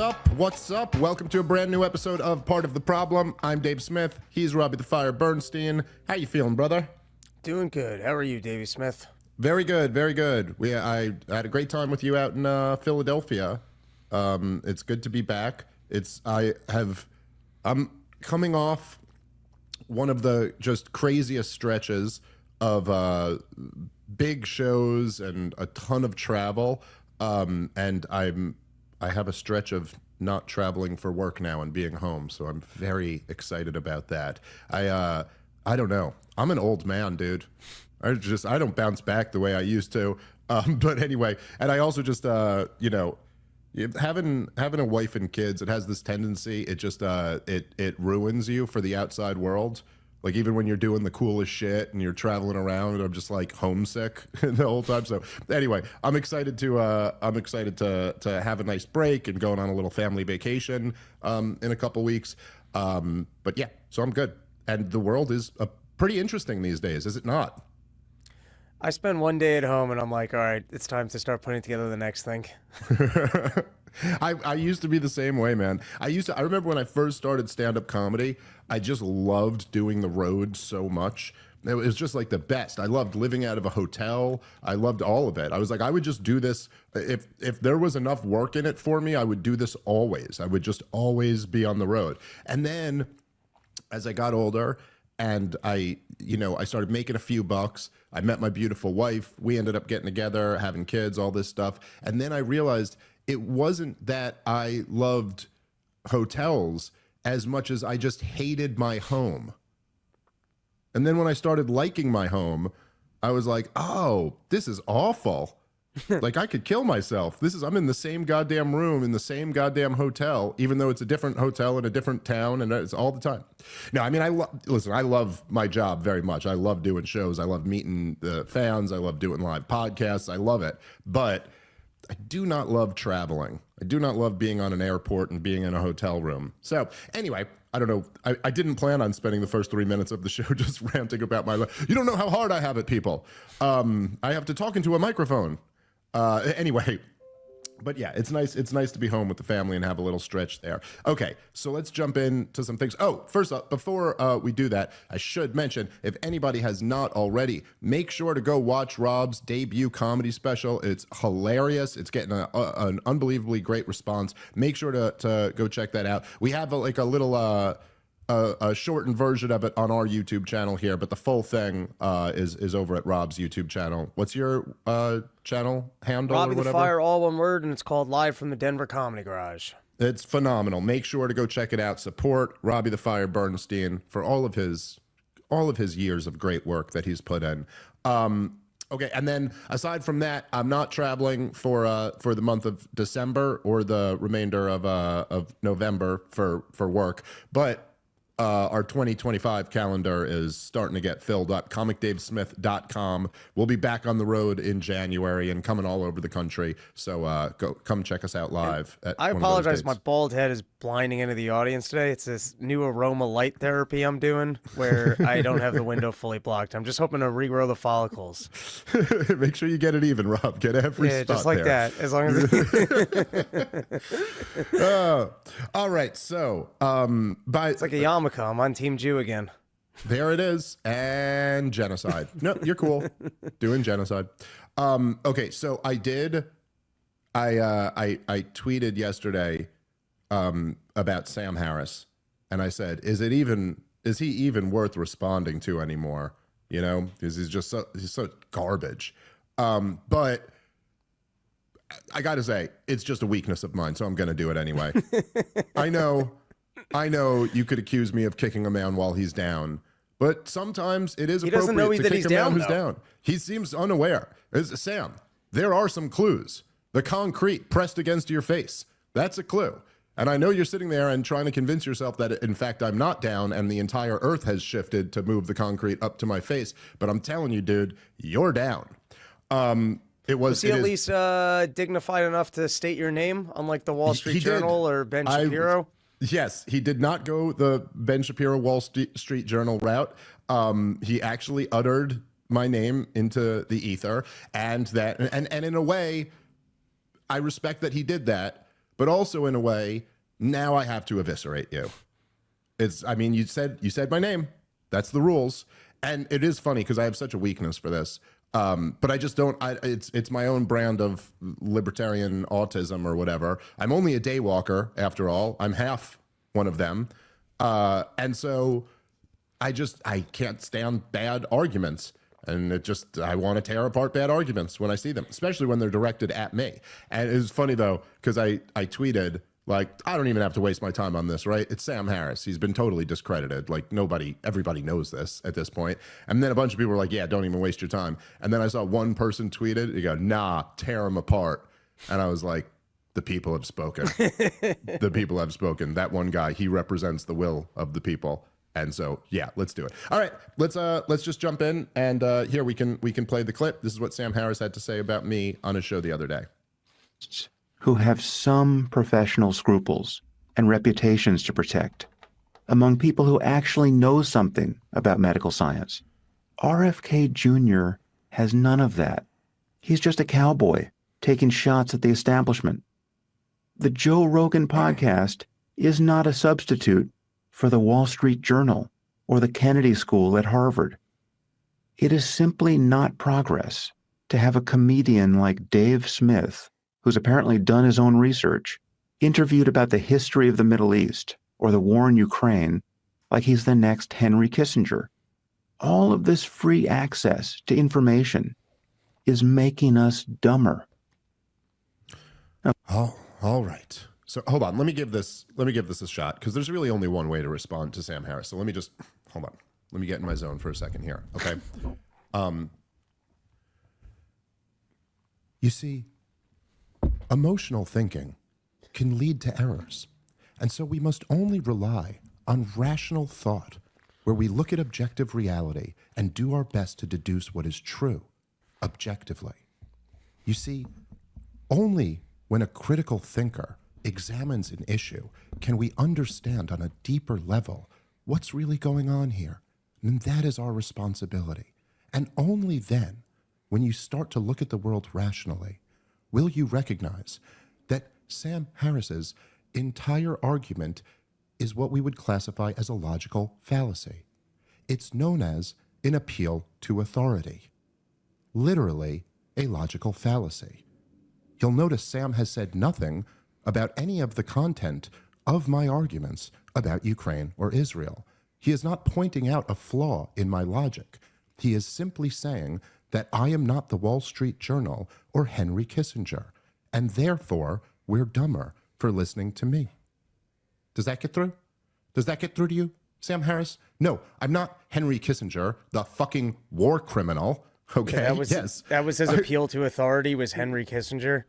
up? What's up? Welcome to a brand new episode of Part of the Problem. I'm Dave Smith. He's Robbie the Fire Bernstein. How you feeling, brother? Doing good. How are you, Davey Smith? Very good, very good. I had a great time with you out in Philadelphia. It's good to be back. I'm coming off one of the just craziest stretches of big shows and a ton of travel. And I have a stretch of not traveling for work now and being home, so I'm very excited about that. I don't know. I'm an old man, dude. I don't bounce back the way I used to. But anyway, and I also just having a wife and kids, it has this tendency. It just it ruins you for the outside world. Like even when you're doing the coolest shit and you're traveling around, and I'm just like homesick the whole time. So anyway, I'm excited to have a nice break and going on a little family vacation in a couple weeks. But yeah, so I'm good. And the world is pretty interesting these days, is it not? I spend one day at home and I'm like, all right, it's time to start putting together the next thing. I used to be the same way, man. I remember when I first started stand-up comedy, I just loved doing the road so much. It was just like the best. I loved living out of a hotel. I loved all of it. I was like, I would just do this. If there was enough work in it for me, I would do this always. I would just always be on the road. And then as I got older and I started making a few bucks, I met my beautiful wife. We ended up getting together, having kids, all this stuff. And then I realized it wasn't that I loved hotels as much as I just hated my home. And then when I started liking my home, I was like, oh, this is awful. Like I could kill myself. I'm in the same goddamn room in the same goddamn hotel, even though it's a different hotel in a different town, and it's all the time. No, I mean, I love my job very much. I love doing shows. I love meeting the fans. I love doing live podcasts. I love it. But I do not love traveling. I do not love being on an airport and being in a hotel room. So anyway, I don't know. I didn't plan on spending the first 3 minutes of the show just ranting about my life. You don't know how hard I have it, people. I have to talk into a microphone. Anyway, but yeah, it's nice. It's nice to be home with the family and have a little stretch there. Okay, so let's jump into some things. Oh, first up, before we do that, I should mention, if anybody has not already, make sure to go watch Rob's debut comedy special. It's hilarious. It's getting an unbelievably great response. Make sure to go check that out. We have a little a shortened version of it on our YouTube channel here, but the full thing is over at Rob's YouTube channel. What's your channel handle? Robbie or whatever? the Fire, all one word, and it's called Live from the Denver Comedy Garage. It's phenomenal. Make sure to go check it out. Support Robbie the Fire Bernstein for all of his years of great work that he's put in. Okay, and then aside from that, I'm not traveling for the month of December or the remainder of November for work, but our 2025 calendar is starting to get filled up. ComicDaveSmith.com. We'll be back on the road in January and coming all over the country. So come check us out live. I apologize. My bald head is blinding into the audience today. It's this new aroma light therapy I'm doing where I don't have the window fully blocked. I'm just hoping to regrow the follicles. Make sure you get it even, Rob. Get every spot just like there. that. As long as all right. So it's like a yarmulke. I'm on Team Jew again. There it is. And genocide. No, you're cool. Doing genocide. Okay, so I tweeted yesterday about Sam Harris, and I said, is he even worth responding to anymore? You know, because he's so garbage. But I gotta say, it's just a weakness of mine, so I'm gonna do it anyway. I know you could accuse me of kicking a man while he's down, but sometimes it is appropriate to kick a man who's down. He seems unaware. Sam, there are some clues. The concrete pressed against your face. That's a clue. And I know you're sitting there and trying to convince yourself that, in fact, I'm not down and the entire earth has shifted to move the concrete up to my face. But I'm telling you, dude, you're down. Was he at least dignified enough to state your name, unlike the Wall Street Journal or Ben Shapiro? Yes, he did not go the Ben Shapiro Wall Street Journal route. He actually uttered my name into the ether, and in a way, I respect that he did that. but also in a way, now I have to eviscerate you. I mean, you said my name. That's the rules. And it is funny because I have such a weakness for this. But I just don't, it's my own brand of libertarian autism or whatever. I'm only a day walker after all. I'm half one of them. And so I can't stand bad arguments. And I want to tear apart bad arguments when I see them, especially when they're directed at me. And it was funny though, because I tweeted, like, I don't even have to waste my time on this, right? It's Sam Harris. He's been totally discredited. Like, everybody knows this at this point. And then a bunch of people were like, yeah, don't even waste your time. And then I saw one person tweet it. You go, nah, tear him apart. And I was like, the people have spoken. The people have spoken. That one guy, he represents the will of the people. And so, yeah, let's do it. All right, let's just jump in. And here we can play the clip. This is what Sam Harris had to say about me on his show the other day. Who have some professional scruples and reputations to protect, among people who actually know something about medical science. RFK Jr. has none of that. He's just a cowboy taking shots at the establishment. The Joe Rogan podcast is not a substitute for the Wall Street Journal or the Kennedy School at Harvard. It is simply not progress to have a comedian like Dave Smith, who's apparently done his own research, interviewed about the history of the Middle East or the war in Ukraine like he's the next Henry Kissinger. All of this free access to information is making us dumber. Oh, all right. So hold on. Let me give this a shot because there's really only one way to respond to Sam Harris. So let me just hold on. Let me get in my zone for a second here. Okay. You see, emotional thinking can lead to errors. And so we must only rely on rational thought, where we look at objective reality and do our best to deduce what is true objectively. You see, only when a critical thinker examines an issue can we understand on a deeper level what's really going on here. And that is our responsibility. And only then, when you start to look at the world rationally, will you recognize that Sam Harris's entire argument is what we would classify as a logical fallacy. It's known as an appeal to authority. Literally, a logical fallacy. You'll notice Sam has said nothing about any of the content of my arguments about Ukraine or Israel. He is not pointing out a flaw in my logic. He is simply saying that I am not the Wall Street Journal or Henry Kissinger, and therefore we're dumber for listening to me. Does that get through? Does that get through to you, Sam Harris? No, I'm not Henry Kissinger, the fucking war criminal. Okay, yeah, that was his appeal to authority, was Henry Kissinger.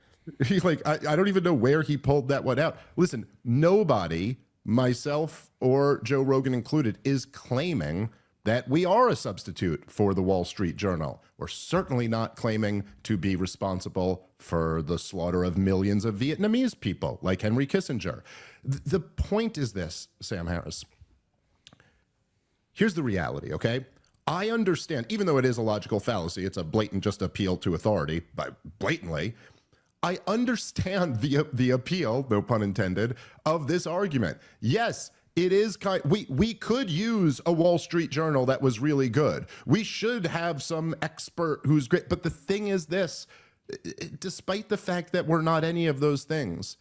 He's like, I don't even know where he pulled that one out. Listen, nobody, myself or Joe Rogan included, is claiming that we are a substitute for the Wall Street Journal. We're certainly not claiming to be responsible for the slaughter of millions of Vietnamese people like Henry Kissinger. The point is this, Sam Harris. Here's the reality, okay? I understand, even though it is a logical fallacy, it's a blatant just appeal to authority, blatantly. I understand the appeal, no pun intended, of this argument. Yes, it is we could use a Wall Street Journal that was really good. We should have some expert who's great. But the thing is this, despite the fact that we're not any of those things,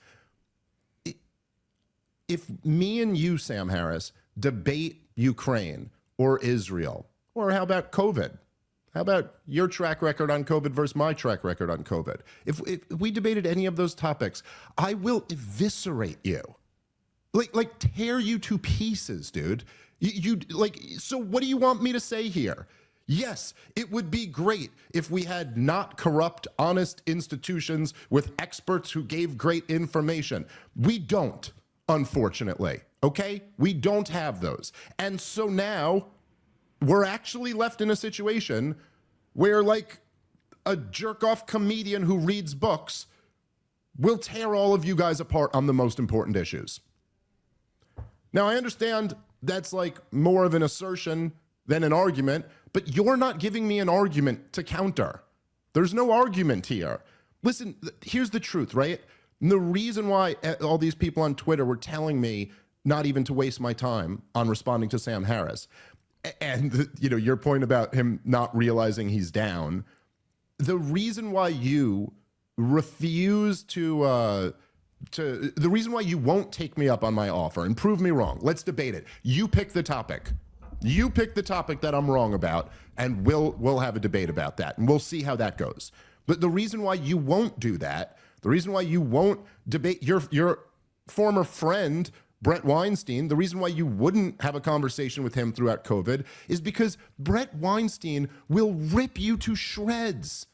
if me and you, Sam Harris, debate Ukraine or Israel, or how about COVID? How about your track record on COVID versus my track record on COVID? If we debated any of those topics, I will eviscerate you. Like tear you to pieces, dude. So what do you want me to say here? Yes, it would be great if we had not corrupt, honest institutions with experts who gave great information. We don't, unfortunately, okay? We don't have those. And so now we're actually left in a situation where, like, a jerk-off comedian who reads books will tear all of you guys apart on the most important issues. Now, I understand that's like more of an assertion than an argument, but you're not giving me an argument to counter. There's no argument here. Listen, here's the truth, right? And the reason why all these people on Twitter were telling me not even to waste my time on responding to Sam Harris, and your point about him not realizing he's down, the reason why you refuse to the reason why you won't take me up on my offer and prove me wrong, let's debate it. You pick the topic. You pick the topic that I'm wrong about, and we'll have a debate about that, and we'll see how that goes. But the reason why you won't do that, the reason why you won't debate your former friend, Brett Weinstein, the reason why you wouldn't have a conversation with him throughout COVID is because Brett Weinstein will rip you to shreds.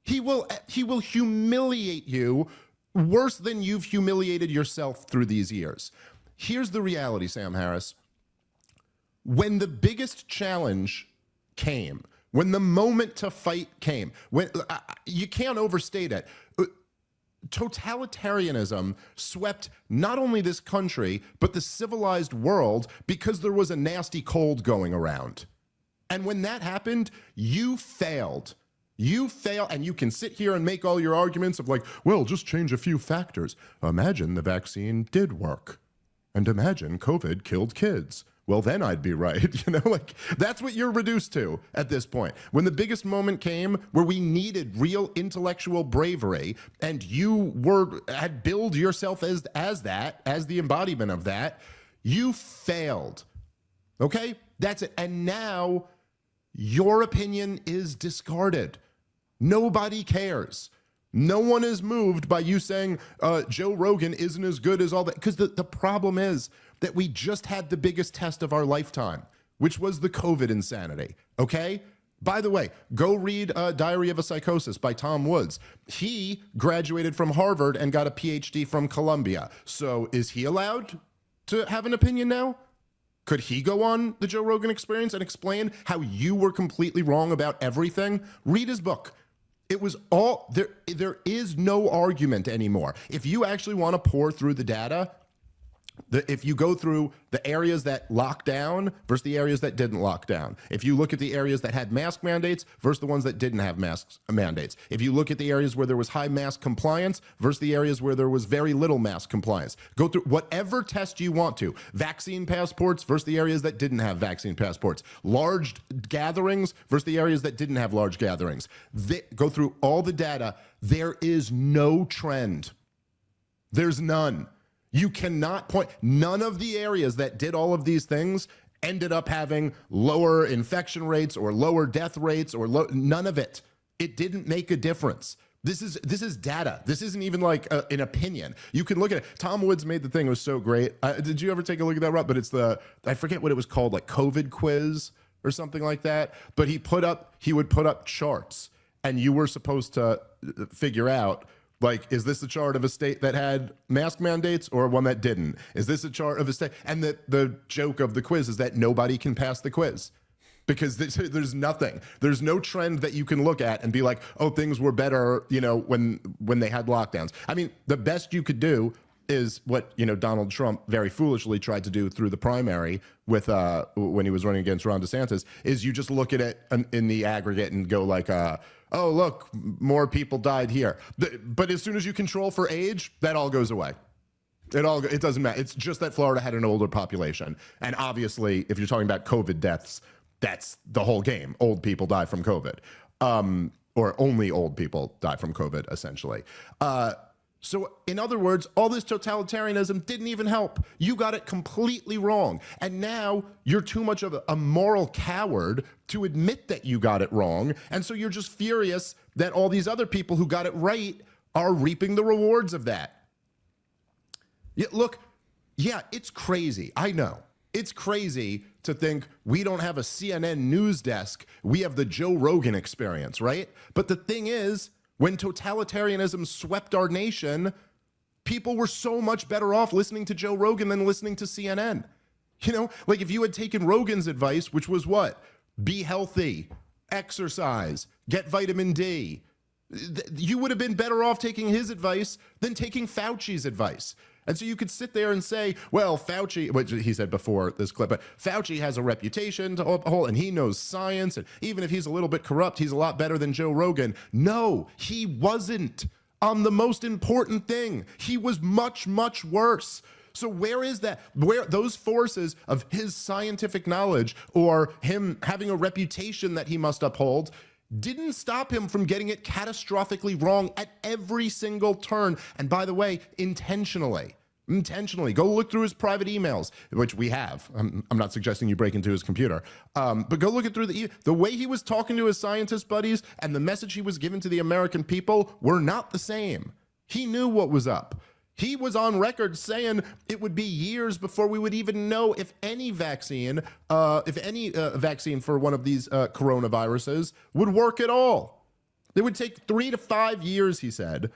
He will humiliate you worse than you've humiliated yourself through these years. Here's the reality, Sam Harris. When the biggest challenge came, when the moment to fight came, when you can't overstate it, totalitarianism swept not only this country, but the civilized world because there was a nasty cold going around. And when that happened, you failed. You fail, and you can sit here and make all your arguments of like, well, just change a few factors. Imagine the vaccine did work. And imagine COVID killed kids. Well, then I'd be right. Like that's what you're reduced to at this point. When the biggest moment came where we needed real intellectual bravery and you had billed yourself as the embodiment of that, you failed. Okay? That's it. And now your opinion is discarded. Nobody cares. No one is moved by you saying Joe Rogan isn't as good as all that. Because the problem is that we just had the biggest test of our lifetime, which was the COVID insanity. Okay? By the way, go read Diary of a Psychosis by Tom Woods. He graduated from Harvard and got a PhD from Columbia. So is he allowed to have an opinion now? Could he go on the Joe Rogan Experience and explain how you were completely wrong about everything? Read his book. It was all there. There is no argument anymore. If you actually want to pour through the data, if you go through the areas that locked down versus the areas that didn't lock down, if you look at the areas that had mask mandates versus the ones that didn't have mask mandates, if you look at the areas where there was high mask compliance versus the areas where there was very little mask compliance, go through whatever test you want to. Vaccine passports versus the areas that didn't have vaccine passports. Large gatherings versus the areas that didn't have large gatherings. Go through all the data. There is no trend. There's none. You cannot point, none of the areas that did all of these things ended up having lower infection rates or lower death rates or none of it. It didn't make a difference. This is data. This isn't even like an opinion. You can look at it. Tom Woods made the thing. It was so great. Did you ever take a look at that, Rob? But it's I forget what it was called, like COVID quiz or something like that. But he would put up charts and you were supposed to figure out, like, is this a chart of a state that had mask mandates or one that didn't? Is this a chart of a state? And the joke of the quiz is that nobody can pass the quiz because there's nothing. There's no trend that you can look at and be like, oh, things were better, when they had lockdowns. I mean, the best you could do is what, Donald Trump very foolishly tried to do through the primary with when he was running against Ron DeSantis, is you just look at it in the aggregate and go like, oh, look, more people died here. But as soon as you control for age, that all goes away. It doesn't matter. It's just that Florida had an older population. And obviously, if you're talking about COVID deaths, that's the whole game. Old people die from COVID. Or only old people die from COVID, essentially. So in other words, all this totalitarianism didn't even help. You got it completely wrong. And now you're too much of a moral coward to admit that you got it wrong. And so you're just furious that all these other people who got it right are reaping the rewards of that. Yeah, look, yeah, it's crazy. I know. It's crazy to think we don't have a CNN news desk. We have the Joe Rogan Experience, right? But the thing is, when totalitarianism swept our nation, people were so much better off listening to Joe Rogan than listening to CNN. Like if you had taken Rogan's advice, which was what? Be healthy, exercise, get vitamin D. You would have been better off taking his advice than taking Fauci's advice. And so you could sit there and say, well, Fauci, which he said before this clip, but Fauci has a reputation to uphold and he knows science. And even if he's a little bit corrupt, he's a lot better than Joe Rogan. No, he wasn't. on the most important thing. He was much, much worse. So where is that? Where those forces of his scientific knowledge or him having a reputation that he must uphold didn't stop him from getting it catastrophically wrong at every single turn. And by the way, intentionally. Go look through his private emails, which we have. I'm not suggesting you break into his computer, but go look it through the way he was talking to his scientist buddies and the message he was giving to the American people were not the same. He knew what was up. He was on record saying it would be years before we would even know if any vaccine for one of these coronaviruses would work at all. It would take 3 to 5 years, he said.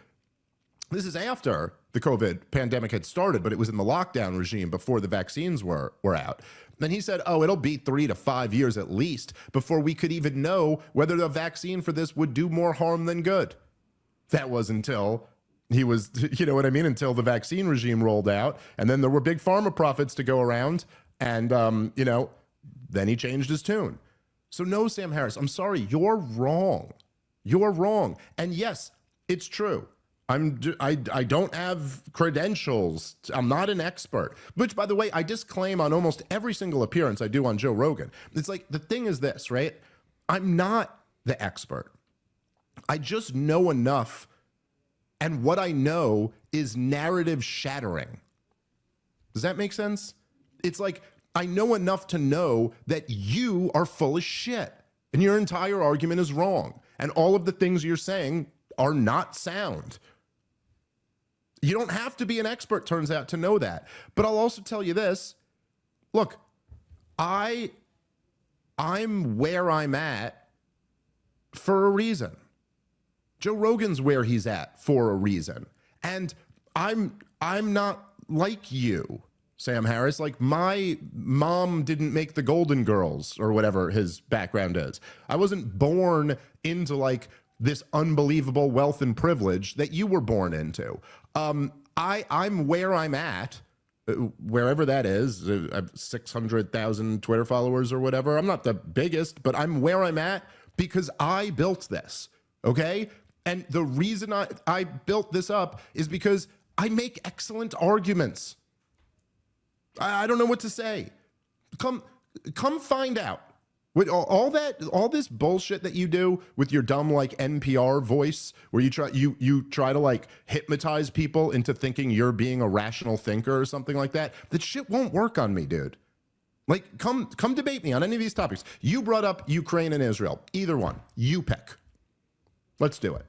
This is after the COVID pandemic had started, but it was in the lockdown regime before the vaccines were out. Then he said, it'll be 3 to 5 years at least before we could even know whether the vaccine for this would do more harm than good. That was until he was, until the vaccine regime rolled out, and then there were big pharma profits to go around, and, then he changed his tune. So no, Sam Harris, I'm sorry, you're wrong. You're wrong. And yes, it's true. I don't have credentials. I'm not an expert, which, by the way, I disclaim on almost every single appearance I do on Joe Rogan. It's like, the thing is this, right? I'm not the expert. I just know enough, and what I know is narrative shattering. Does that make sense? It's like, I know enough to know that you are full of shit, and your entire argument is wrong, and all of the things you're saying are not sound. You don't have to be an expert, turns out, to know that. But I'll also tell you this. Look, I'm where I'm at for a reason. Joe Rogan's where he's at for a reason. And I'm not like you, Sam Harris. Like, my mom didn't make the Golden Girls or whatever his background is. I wasn't born into like this unbelievable wealth and privilege that you were born into. I'm where I'm at, wherever that is. I have 600,000 Twitter followers or whatever. I'm not the biggest, but I'm where I'm at because I built this, okay? And the reason I built this up is because I make excellent arguments. I don't know what to say. Come find out. With all this bullshit that you do with your dumb like NPR voice, where you try to like hypnotize people into thinking you're being a rational thinker or something like that, that shit won't work on me, dude. Like, come debate me on any of these topics. You brought up Ukraine and Israel. Either one, you pick. Let's do it.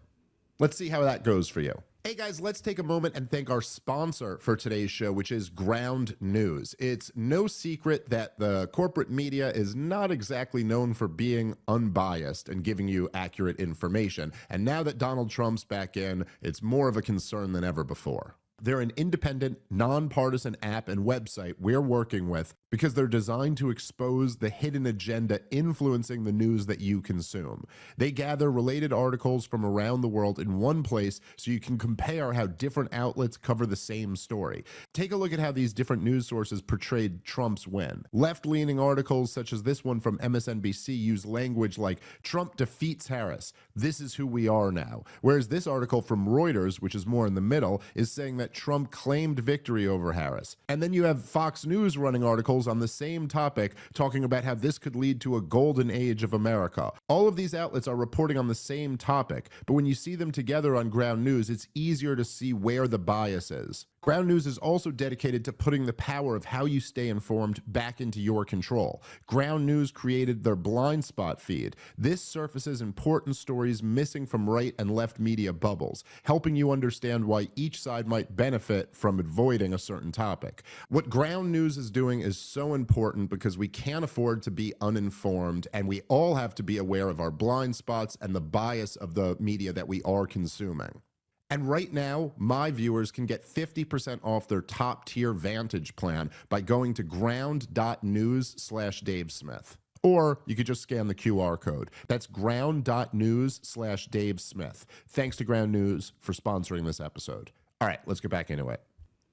Let's see how that goes for you. Hey guys, let's take a moment and thank our sponsor for today's show, which is Ground News. It's no secret that the corporate media is not exactly known for being unbiased and giving you accurate information. And now that Donald Trump's back in, it's more of a concern than ever before. They're an independent, nonpartisan app and website we're working with because they're designed to expose the hidden agenda influencing the news that you consume. They gather related articles from around the world in one place so you can compare how different outlets cover the same story. Take a look at how these different news sources portrayed Trump's win. Left-leaning articles such as this one from MSNBC use language like, "Trump defeats Harris. This is who we are now." Whereas this article from Reuters, which is more in the middle, is saying that Trump claimed victory over Harris. And then you have Fox News running articles on the same topic, talking about how this could lead to a golden age of America. All of these outlets are reporting on the same topic, but when you see them together on Ground News, it's easier to see where the bias is. Ground News is also dedicated to putting the power of how you stay informed back into your control. Ground News created their blind spot feed. This surfaces important stories missing from right and left media bubbles, helping you understand why each side might benefit from avoiding a certain topic. What Ground News is doing is so important because we can't afford to be uninformed, and we all have to be aware of our blind spots and the bias of the media that we are consuming. And right now, my viewers can get 50% off their top tier Vantage plan by going to ground.news/Dave Smith. Or you could just scan the QR code. That's ground.news/Dave Smith. Thanks to Ground News for sponsoring this episode. All right, let's get back into it.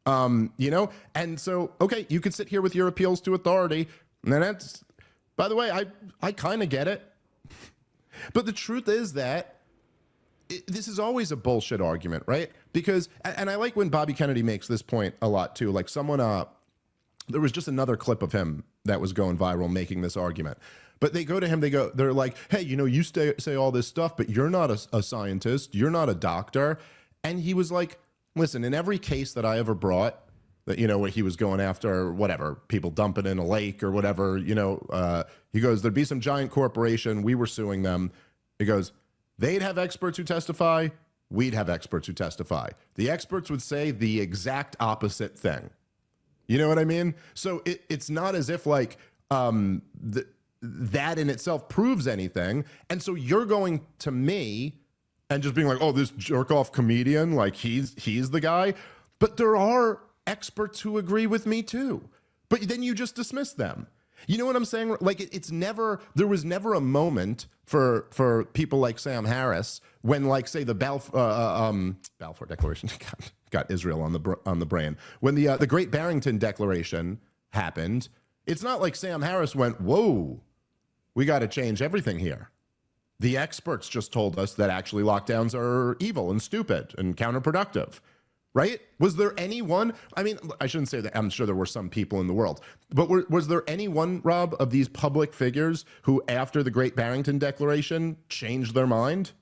And so, okay, you could sit here with your appeals to authority. And that's, by the way, I kind of get it. But the truth is that this is always a bullshit argument, right? Because, and I like when Bobby Kennedy makes this point a lot too. Like someone, there was just another clip of him that was going viral making this argument. But they go to him, they're like, hey, you know, you say all this stuff, but you're not a scientist, you're not a doctor. And he was like, listen, in every case that I ever brought, that, you know, where he was going after whatever, people dumping in a lake or whatever, you know, he goes, there'd be some giant corporation, we were suing them. He goes, they'd have experts who testify, we'd have experts who testify. The experts would say the exact opposite thing. You know what I mean? So it's not as if like that in itself proves anything. And so you're going to me and just being like, oh, this jerk off comedian, like he's the guy. But there are experts who agree with me too. But then you just dismiss them. You know what I'm saying? Like there was never a moment for people like Sam Harris when, like, say the Balfour Declaration got Israel on the brain. When the Great Barrington Declaration happened, it's not like Sam Harris went, whoa, we got to change everything here. The experts just told us that actually lockdowns are evil and stupid and counterproductive. Right? Was there anyone? I mean, I shouldn't say that. I'm sure there were some people in the world, but was there anyone, Rob, of these public figures who, after the Great Barrington Declaration, changed their mind?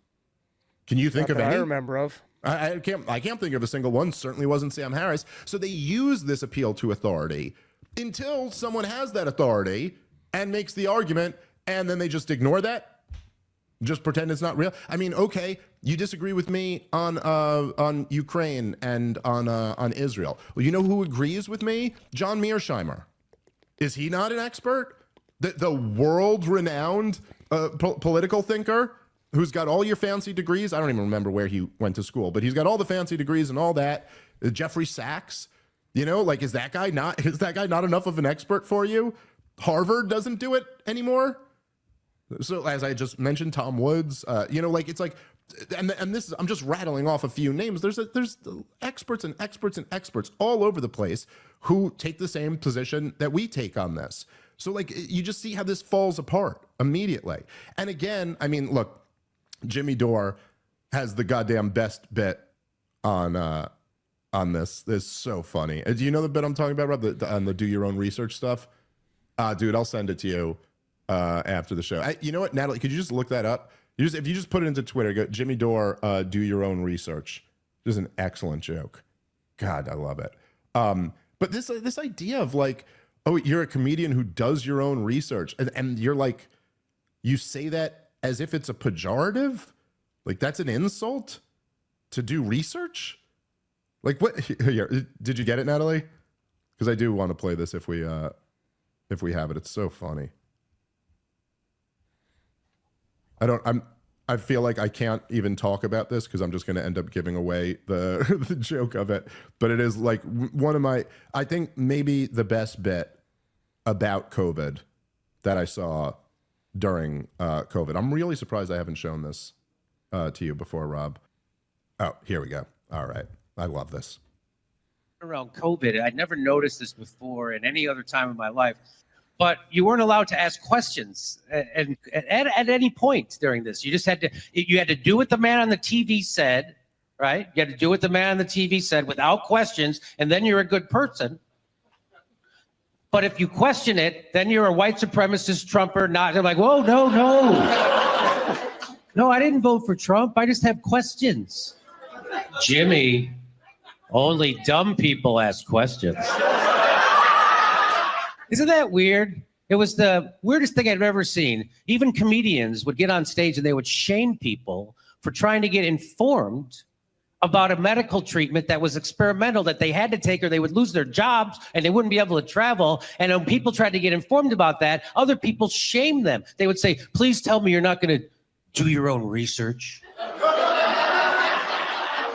Can you think of any? I remember of. I can't think of a single one. Certainly wasn't Sam Harris. So they use this appeal to authority until someone has that authority and makes the argument, and then they just ignore that. Just pretend it's not real. I mean, okay, you disagree with me on Ukraine and on Israel. Well, you know who agrees with me? John Mearsheimer. Is he not an expert? The world-renowned political thinker who's got all your fancy degrees. I don't even remember where he went to school, but he's got all the fancy degrees and all that. Jeffrey Sachs. You know, like, is that guy not enough of an expert for you? Harvard doesn't do it anymore. So as I just mentioned, Tom Woods, you know, like, it's like, and this is, I'm just rattling off a few names. There's experts and experts and experts all over the place who take the same position that we take on this. So, like, you just see how this falls apart immediately. And again, I mean, look, Jimmy Dore has the goddamn best bit on this. It's so funny. Do you know the bit I'm talking about, Rob, on the do your own research stuff? Dude, I'll send it to you after the show. You know what, Natalie, could you just look that up? If you just put it into Twitter, go Jimmy Dore, do your own research. This is an excellent joke. God, I love it. But this idea of, like, oh, you're a comedian who does your own research, and you're like, you say that as if it's a pejorative, like that's an insult to do research. Like, what? Here, did you get it, Natalie? Because I do want to play this if we have it. It's so funny. I feel like I can't even talk about this because I'm just going to end up giving away the joke of it. But it is like one of my, I think maybe the best bit about COVID that I saw during COVID. I'm really surprised I haven't shown this to you before, Rob. Oh, here we go. All right. I love this. Around COVID, I'd never noticed this before in any other time in my life. But you weren't allowed to ask questions at any point during this. You just had to do what the man on the TV said, right? You had to do what the man on the TV said without questions, and then you're a good person. But if you question it, then you're a white supremacist Trumper. They're like, whoa, no. No, I didn't vote for Trump. I just have questions. Jimmy, only dumb people ask questions. Isn't that weird? It was the weirdest thing I've ever seen. Even comedians would get on stage and they would shame people for trying to get informed about a medical treatment that was experimental, that they had to take or they would lose their jobs and they wouldn't be able to travel. And when people tried to get informed about that, other people shamed them. They would say, please tell me you're not going to do your own research.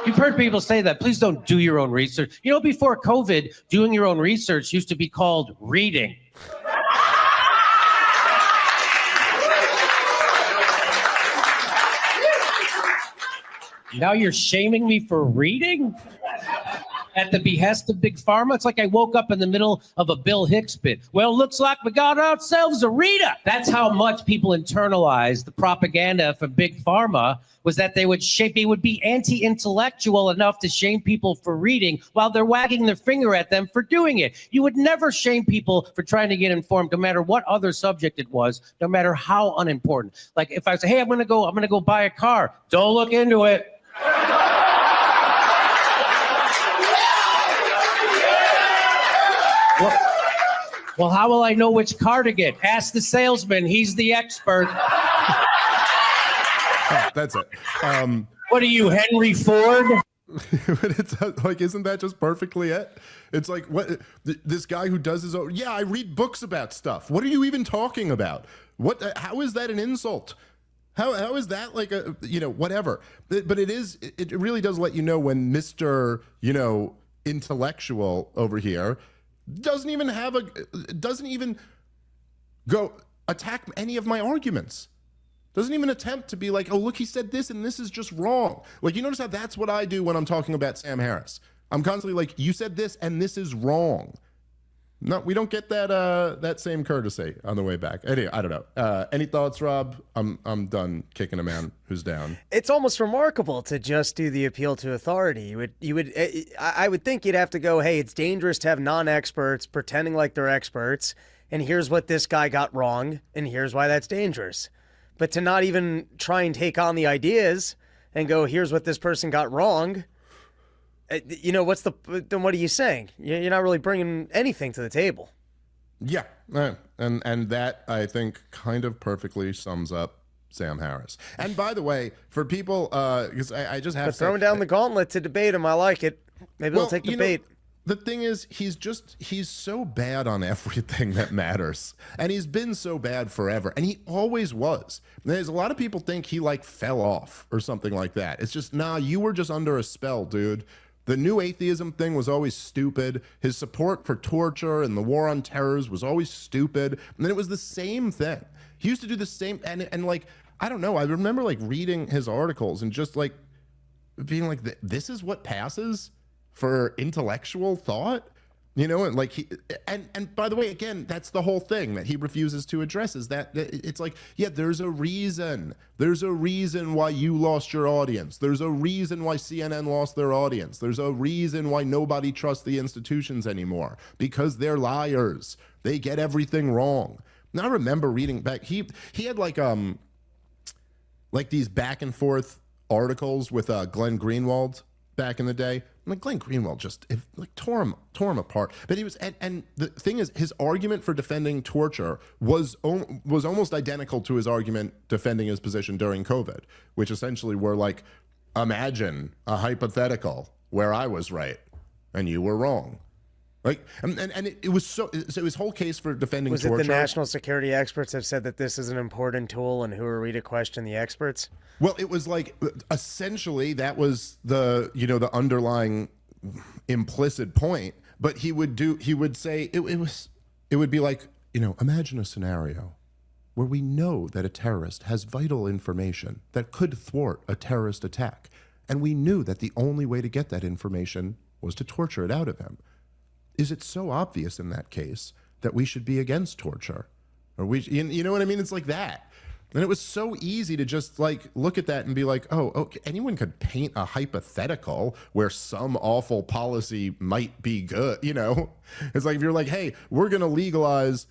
You've heard people say that. Please don't do your own research. You know, before COVID, doing your own research used to be called reading. Now you're shaming me for reading? at the behest of Big Pharma. It's like I woke up in the middle of a Bill Hicks bit. Well, looks like we got ourselves a reader. That's how much people internalize the propaganda for Big Pharma, was that they would be anti-intellectual enough to shame people for reading while they're wagging their finger at them for doing it. You would never shame people for trying to get informed, no matter what other subject it was, no matter how unimportant. Like if I say, hey, I'm gonna go buy a car. Don't look into it. Well, how will I know which car to get? Ask the salesman. He's the expert. That's it. What are you, Henry Ford? But it's like, isn't that just perfectly it? It's like, what this guy who does his own, yeah, I read books about stuff. What are you even talking about? How is that an insult? How is that like a, whatever? But it really does let you know when Mr., intellectual over here doesn't even go attack any of my arguments. Doesn't even attempt to be like, oh, look, he said this and this is just wrong. Like, you notice how that's what I do when I'm talking about Sam Harris. I'm constantly like, you said this and this is wrong. No, we don't get that same courtesy on the way back. Anyway, I don't know. Any thoughts, Rob? I'm done kicking a man who's down. It's almost remarkable to just do the appeal to authority. I would think you'd have to go, hey, it's dangerous to have non-experts pretending like they're experts, and here's what this guy got wrong, and here's why that's dangerous. But to not even try and take on the ideas and go, here's what this person got wrong. Then what are you saying? You're not really bringing anything to the table. Yeah, and that, I think, kind of perfectly sums up Sam Harris. And by the way, for people, because I just have to throwing down the gauntlet to debate him, I like it. Maybe we'll take the bait. The thing is, he's so bad on everything that matters. And he's been so bad forever. And he always was. There's a lot of people think he fell off or something like that. It's just, nah, you were just under a spell, dude. The new atheism thing was always stupid. His support for torture and the war on terrors was always stupid. And then it was the same thing. He used to do the same, and I don't know, I remember reading his articles and just being like, this is what passes for intellectual thought? And by the way, again, that's the whole thing that he refuses to address, is that it's like, yeah, there's a reason. There's a reason why you lost your audience. There's a reason why CNN lost their audience. There's a reason why nobody trusts the institutions anymore, because they're liars. They get everything wrong. Now, I remember reading back, he had these back and forth articles with Glenn Greenwald back in the day. Glenn Greenwald just tore him apart. But he was, and the thing is, his argument for defending torture was almost identical to his argument defending his position during COVID, which essentially were imagine a hypothetical where I was right and you were wrong. It was so his whole case for defending torture. Was it the national security experts have said that this is an important tool, and who are we to question the experts? Well, it was essentially that was the underlying implicit point. But he would say it would be imagine a scenario where we know that a terrorist has vital information that could thwart a terrorist attack, and we knew that the only way to get that information was to torture it out of him. Is it so obvious in that case that we should be against torture? Or you know what I mean? It's like that. And it was so easy to just look at that and be like, oh, okay, anyone could paint a hypothetical where some awful policy might be good, It's like if you're like, hey, we're going to legalize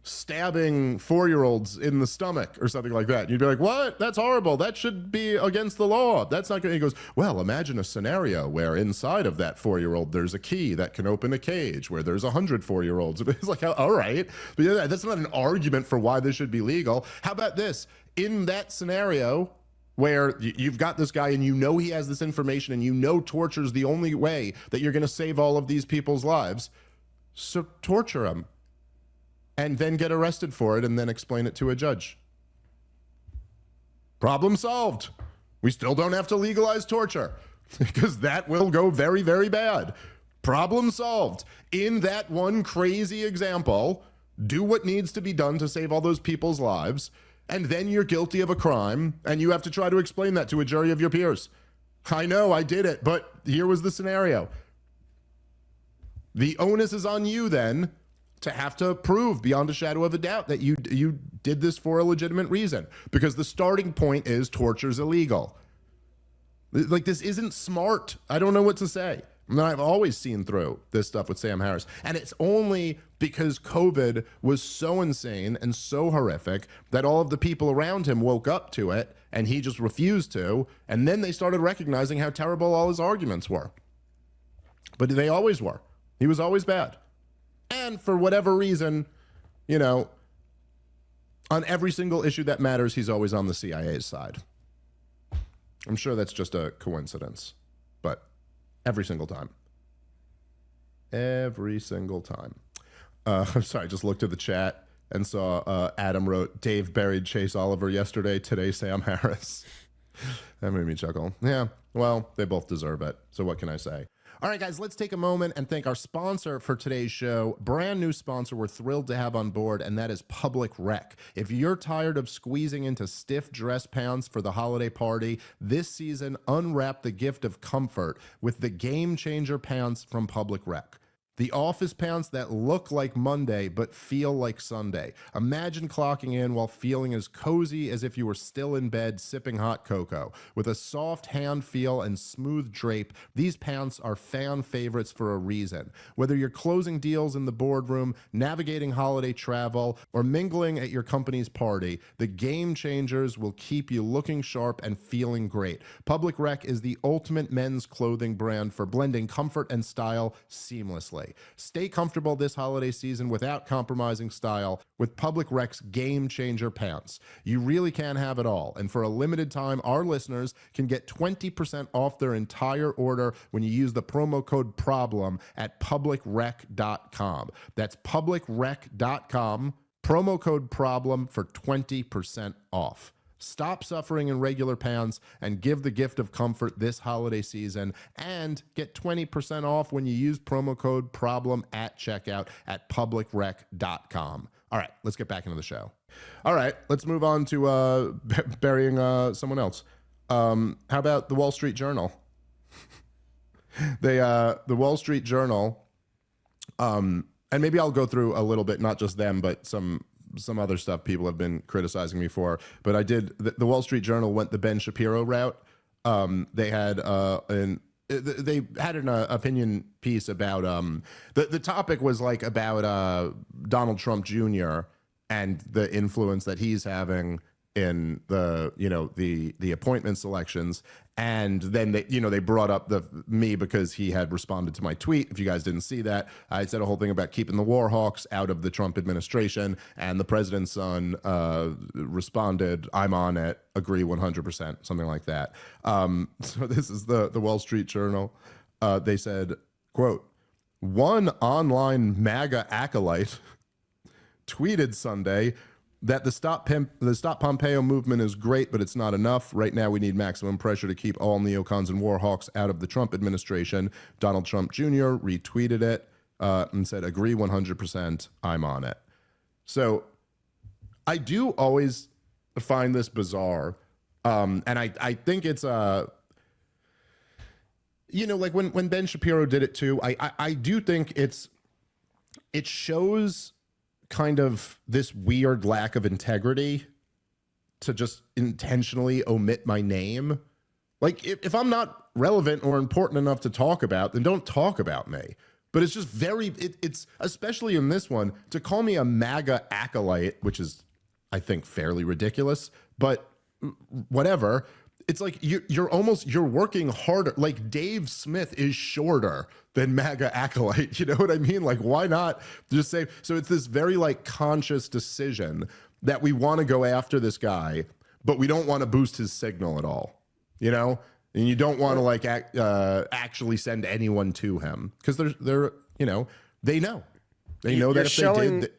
stabbing 4-year-olds in the stomach or something like that. You'd be like, what? That's horrible. That should be against the law. That's not good. He goes, well, imagine a scenario where inside of that 4-year-old, there's a key that can open a cage where there's 100 4-year-olds. It's like, all right. But yeah, that's not an argument for why this should be legal. How about this? In that scenario where you've got this guy and he has this information and torture is the only way that you're going to save all of these people's lives, so torture him. And then get arrested for it and then explain it to a judge. Problem solved. We still don't have to legalize torture because that will go very, very bad. Problem solved. In that one crazy example, do what needs to be done to save all those people's lives, and then you're guilty of a crime, and you have to try to explain that to a jury of your peers. I know I did it, but here was the scenario. The onus is on you then to have to prove beyond a shadow of a doubt that you did this for a legitimate reason, because the starting point is torture's illegal. Like, this isn't smart. I don't know what to say. I mean, I've always seen through this stuff with Sam Harris, and it's only because COVID was so insane and so horrific that all of the people around him woke up to it and he just refused to, and then they started recognizing how terrible all his arguments were. But they always were. He was always bad. And for whatever reason, you know, on every single issue that matters, he's always on the CIA's side. I'm sure that's just a coincidence, but every single time. Every single time. I'm sorry, I just looked at the chat and saw Adam wrote, Dave buried Chase Oliver yesterday, today Sam Harris. That made me chuckle. Yeah, well, they both deserve it. So what can I say? All right, guys, let's take a moment and thank our sponsor for today's show. Brand new sponsor we're thrilled to have on board, and that is Public Rec. If you're tired of squeezing into stiff dress pants for the holiday party, this season unwrap the gift of comfort with the Game Changer pants from Public Rec. The office pants that look like Monday but feel like Sunday. Imagine clocking in while feeling as cozy as if you were still in bed sipping hot cocoa. With a soft hand feel and smooth drape, these pants are fan favorites for a reason. Whether you're closing deals in the boardroom, navigating holiday travel, or mingling at your company's party, the Game Changers will keep you looking sharp and feeling great. Public Rec is the ultimate men's clothing brand for blending comfort and style seamlessly. Stay comfortable this holiday season without compromising style with Public Rec's Game Changer pants. You really can have it all. And for a limited time, our listeners can get 20% off their entire order when you use the promo code PROBLEM at publicrec.com. That's publicrec.com, promo code PROBLEM for 20% off. Stop suffering in regular pants and give the gift of comfort this holiday season, and get 20% off when you use promo code PROBLEM at checkout at publicrec.com. All right, let's get back into the show. All right, let's move on to burying someone else. How about the Wall Street Journal? The Wall Street Journal, and maybe I'll go through a little bit, not just them, but some other stuff people have been criticizing me for. But I did, the Wall Street Journal went the Ben Shapiro route. They had an opinion piece about the topic was like about Donald Trump Jr. and the influence that he's having in the appointment selections. And then they brought up me because he had responded to my tweet. If you guys didn't see that, I said a whole thing about keeping the war hawks out of the Trump administration, and the president's son responded, "I'm on it, agree 100%," something like that. So this is the Wall Street Journal. They said, quote, "One online MAGA acolyte tweeted Sunday that the Stop Pompeo movement is great, but it's not enough. Right now, we need maximum pressure to keep all neocons and war hawks out of the Trump administration." Donald Trump Jr. retweeted it and said, "Agree 100%, I'm on it." So I do always find this bizarre. And I think it's, like when Ben Shapiro did it too, I do think it shows kind of this weird lack of integrity to just intentionally omit my name. Like, if I'm not relevant or important enough to talk about, then don't talk about me. But it's just it's especially in this one, to call me a MAGA acolyte, which is, I think, fairly ridiculous, but whatever. It's like you're working harder. Like, Dave Smith is shorter than MAGA acolyte. You know what I mean? Like, why not just say? So it's this very conscious decision that we want to go after this guy, but we don't want to boost his signal at all. You know, and you don't want to actually send anyone to him because they know that if they did.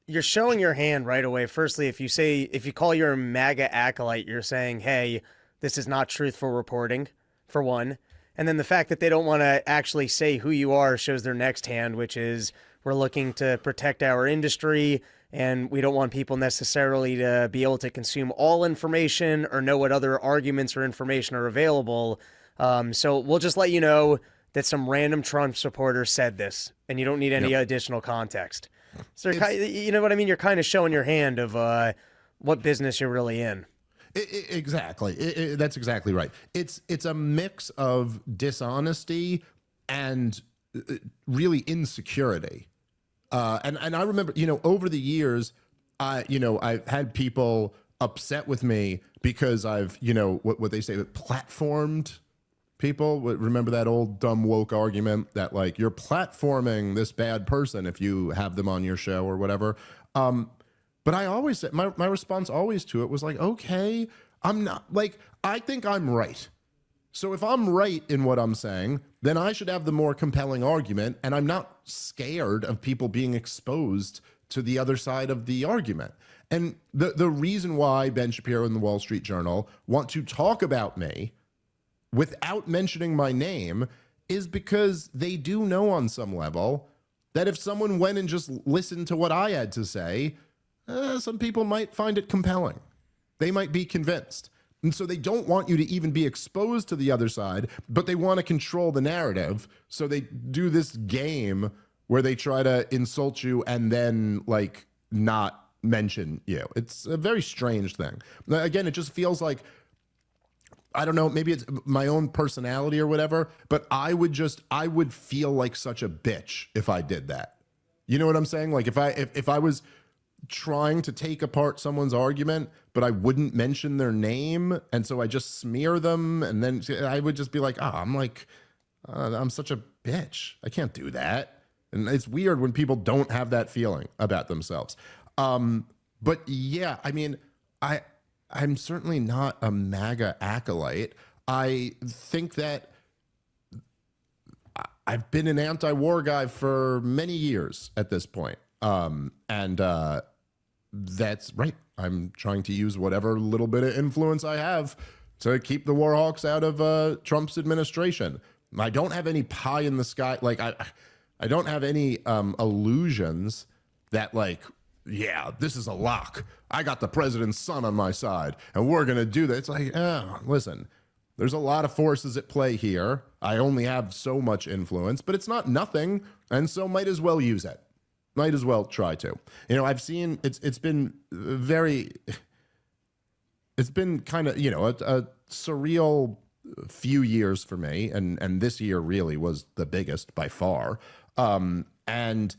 You're showing your hand right away. Firstly, if you call your MAGA acolyte, you're saying, hey, this is not truthful reporting, for one. And then the fact that they don't want to actually say who you are shows their next hand, which is we're looking to protect our industry, and we don't want people necessarily to be able to consume all information or know what other arguments or information are available. So we'll just let you know that some random Trump supporter said this, and you don't need any additional context. So you know what I mean? You're kind of showing your hand of what business you're really in. Exactly. That's exactly right. It's a mix of dishonesty and really insecurity. And I remember, over the years, I've had people upset with me because I've, what they say, platformed people. Remember that old dumb woke argument that like you're platforming this bad person if you have them on your show or whatever. But I always said, my response always to it was like, okay, I'm not, like, I think I'm right. So if I'm right in what I'm saying, then I should have the more compelling argument, and I'm not scared of people being exposed to the other side of the argument. And the reason why Ben Shapiro and the Wall Street Journal want to talk about me without mentioning my name is because they do know on some level that if someone went and just listened to what I had to say, some people might find it compelling. They might be convinced. And so they don't want you to even be exposed to the other side, but they want to control the narrative. So they do this game where they try to insult you and then like not mention you. It's a very strange thing. Again, it just feels like, I don't know, maybe it's my own personality or whatever, but I would feel like such a bitch if I did that. You know what I'm saying? Like if I was trying to take apart someone's argument, but I wouldn't mention their name, and so I just smear them, and then I would just be like, I'm such a bitch. I can't do that. And it's weird when people don't have that feeling about themselves. But yeah, I mean, I'm certainly not a MAGA acolyte. I think that I've been an anti-war guy for many years at this point. That's right. I'm trying to use whatever little bit of influence I have to keep the war hawks out of Trump's administration. I don't have any pie in the sky. Like I don't have any illusions that like, yeah, this is a lock. I got the president's son on my side and we're going to do that. It's like, listen, there's a lot of forces at play here. I only have so much influence, but it's not nothing. And so might as well use it. Might as well try to. I've seen it's been kind of, a surreal few years for me. And this year really was the biggest by far. And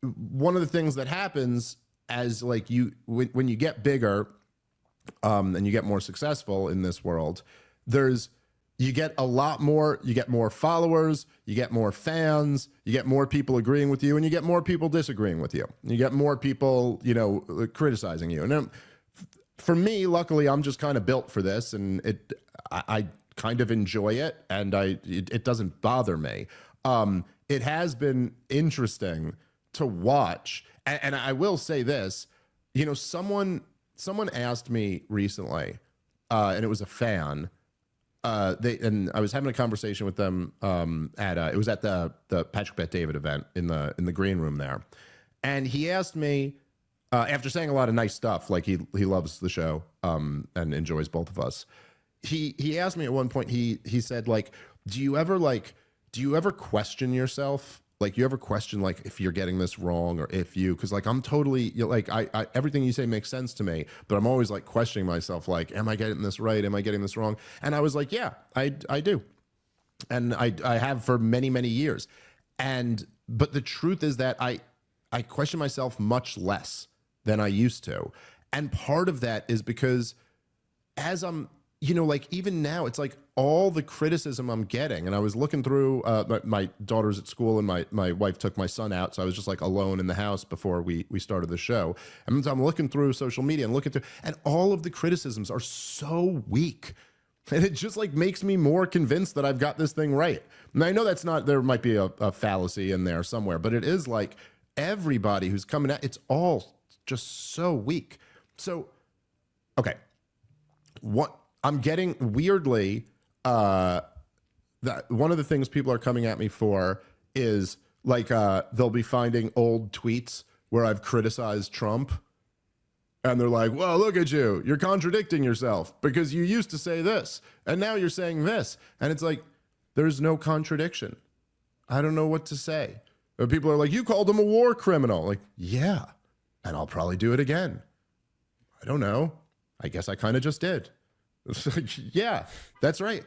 one of the things that happens as like when you get bigger and you get more successful in this world, you get a lot more, you get more followers, you get more fans, you get more people agreeing with you, and you get more people disagreeing with you. You get more people, criticizing you. And for me, luckily, I'm just kind of built for this, and I kind of enjoy it, and it doesn't bother me. It has been interesting to watch, and I will say this, someone asked me recently, and it was a fan. And I was having a conversation with them it was at the Patrick Bet-David event in the green room there, and he asked me after saying a lot of nice stuff, like he loves the show and enjoys both of us. He asked me at one point. He said like, do you ever question yourself? Like, you ever question like if you're getting this wrong or because like I'm totally like I everything you say makes sense to me, but I'm always like questioning myself, like, am I getting this right? Am I getting this wrong? And I was like, yeah, I do, and I have for many years. But the truth is that I question myself much less than I used to, and part of that is because as I'm like even now, it's like all the criticism I'm getting, and I was looking through my daughter's at school, and my wife took my son out, so I was just like alone in the house before we started the show. And so I'm looking through social media and all of the criticisms are so weak. And it just like makes me more convinced that I've got this thing right. And I know there might be a fallacy in there somewhere, but it is like everybody who's coming out, it's all just so weak. So, okay. What I'm getting weirdly, that one of the things people are coming at me for is like they'll be finding old tweets where I've criticized Trump, and they're like, well, look at you, you're contradicting yourself because you used to say this and now you're saying this. And it's like, There's no contradiction. I don't know what to say. People are like, you called him a war criminal. Like, yeah, and I'll probably do it again. I don't know. I guess I kind of just did. Yeah, that's right.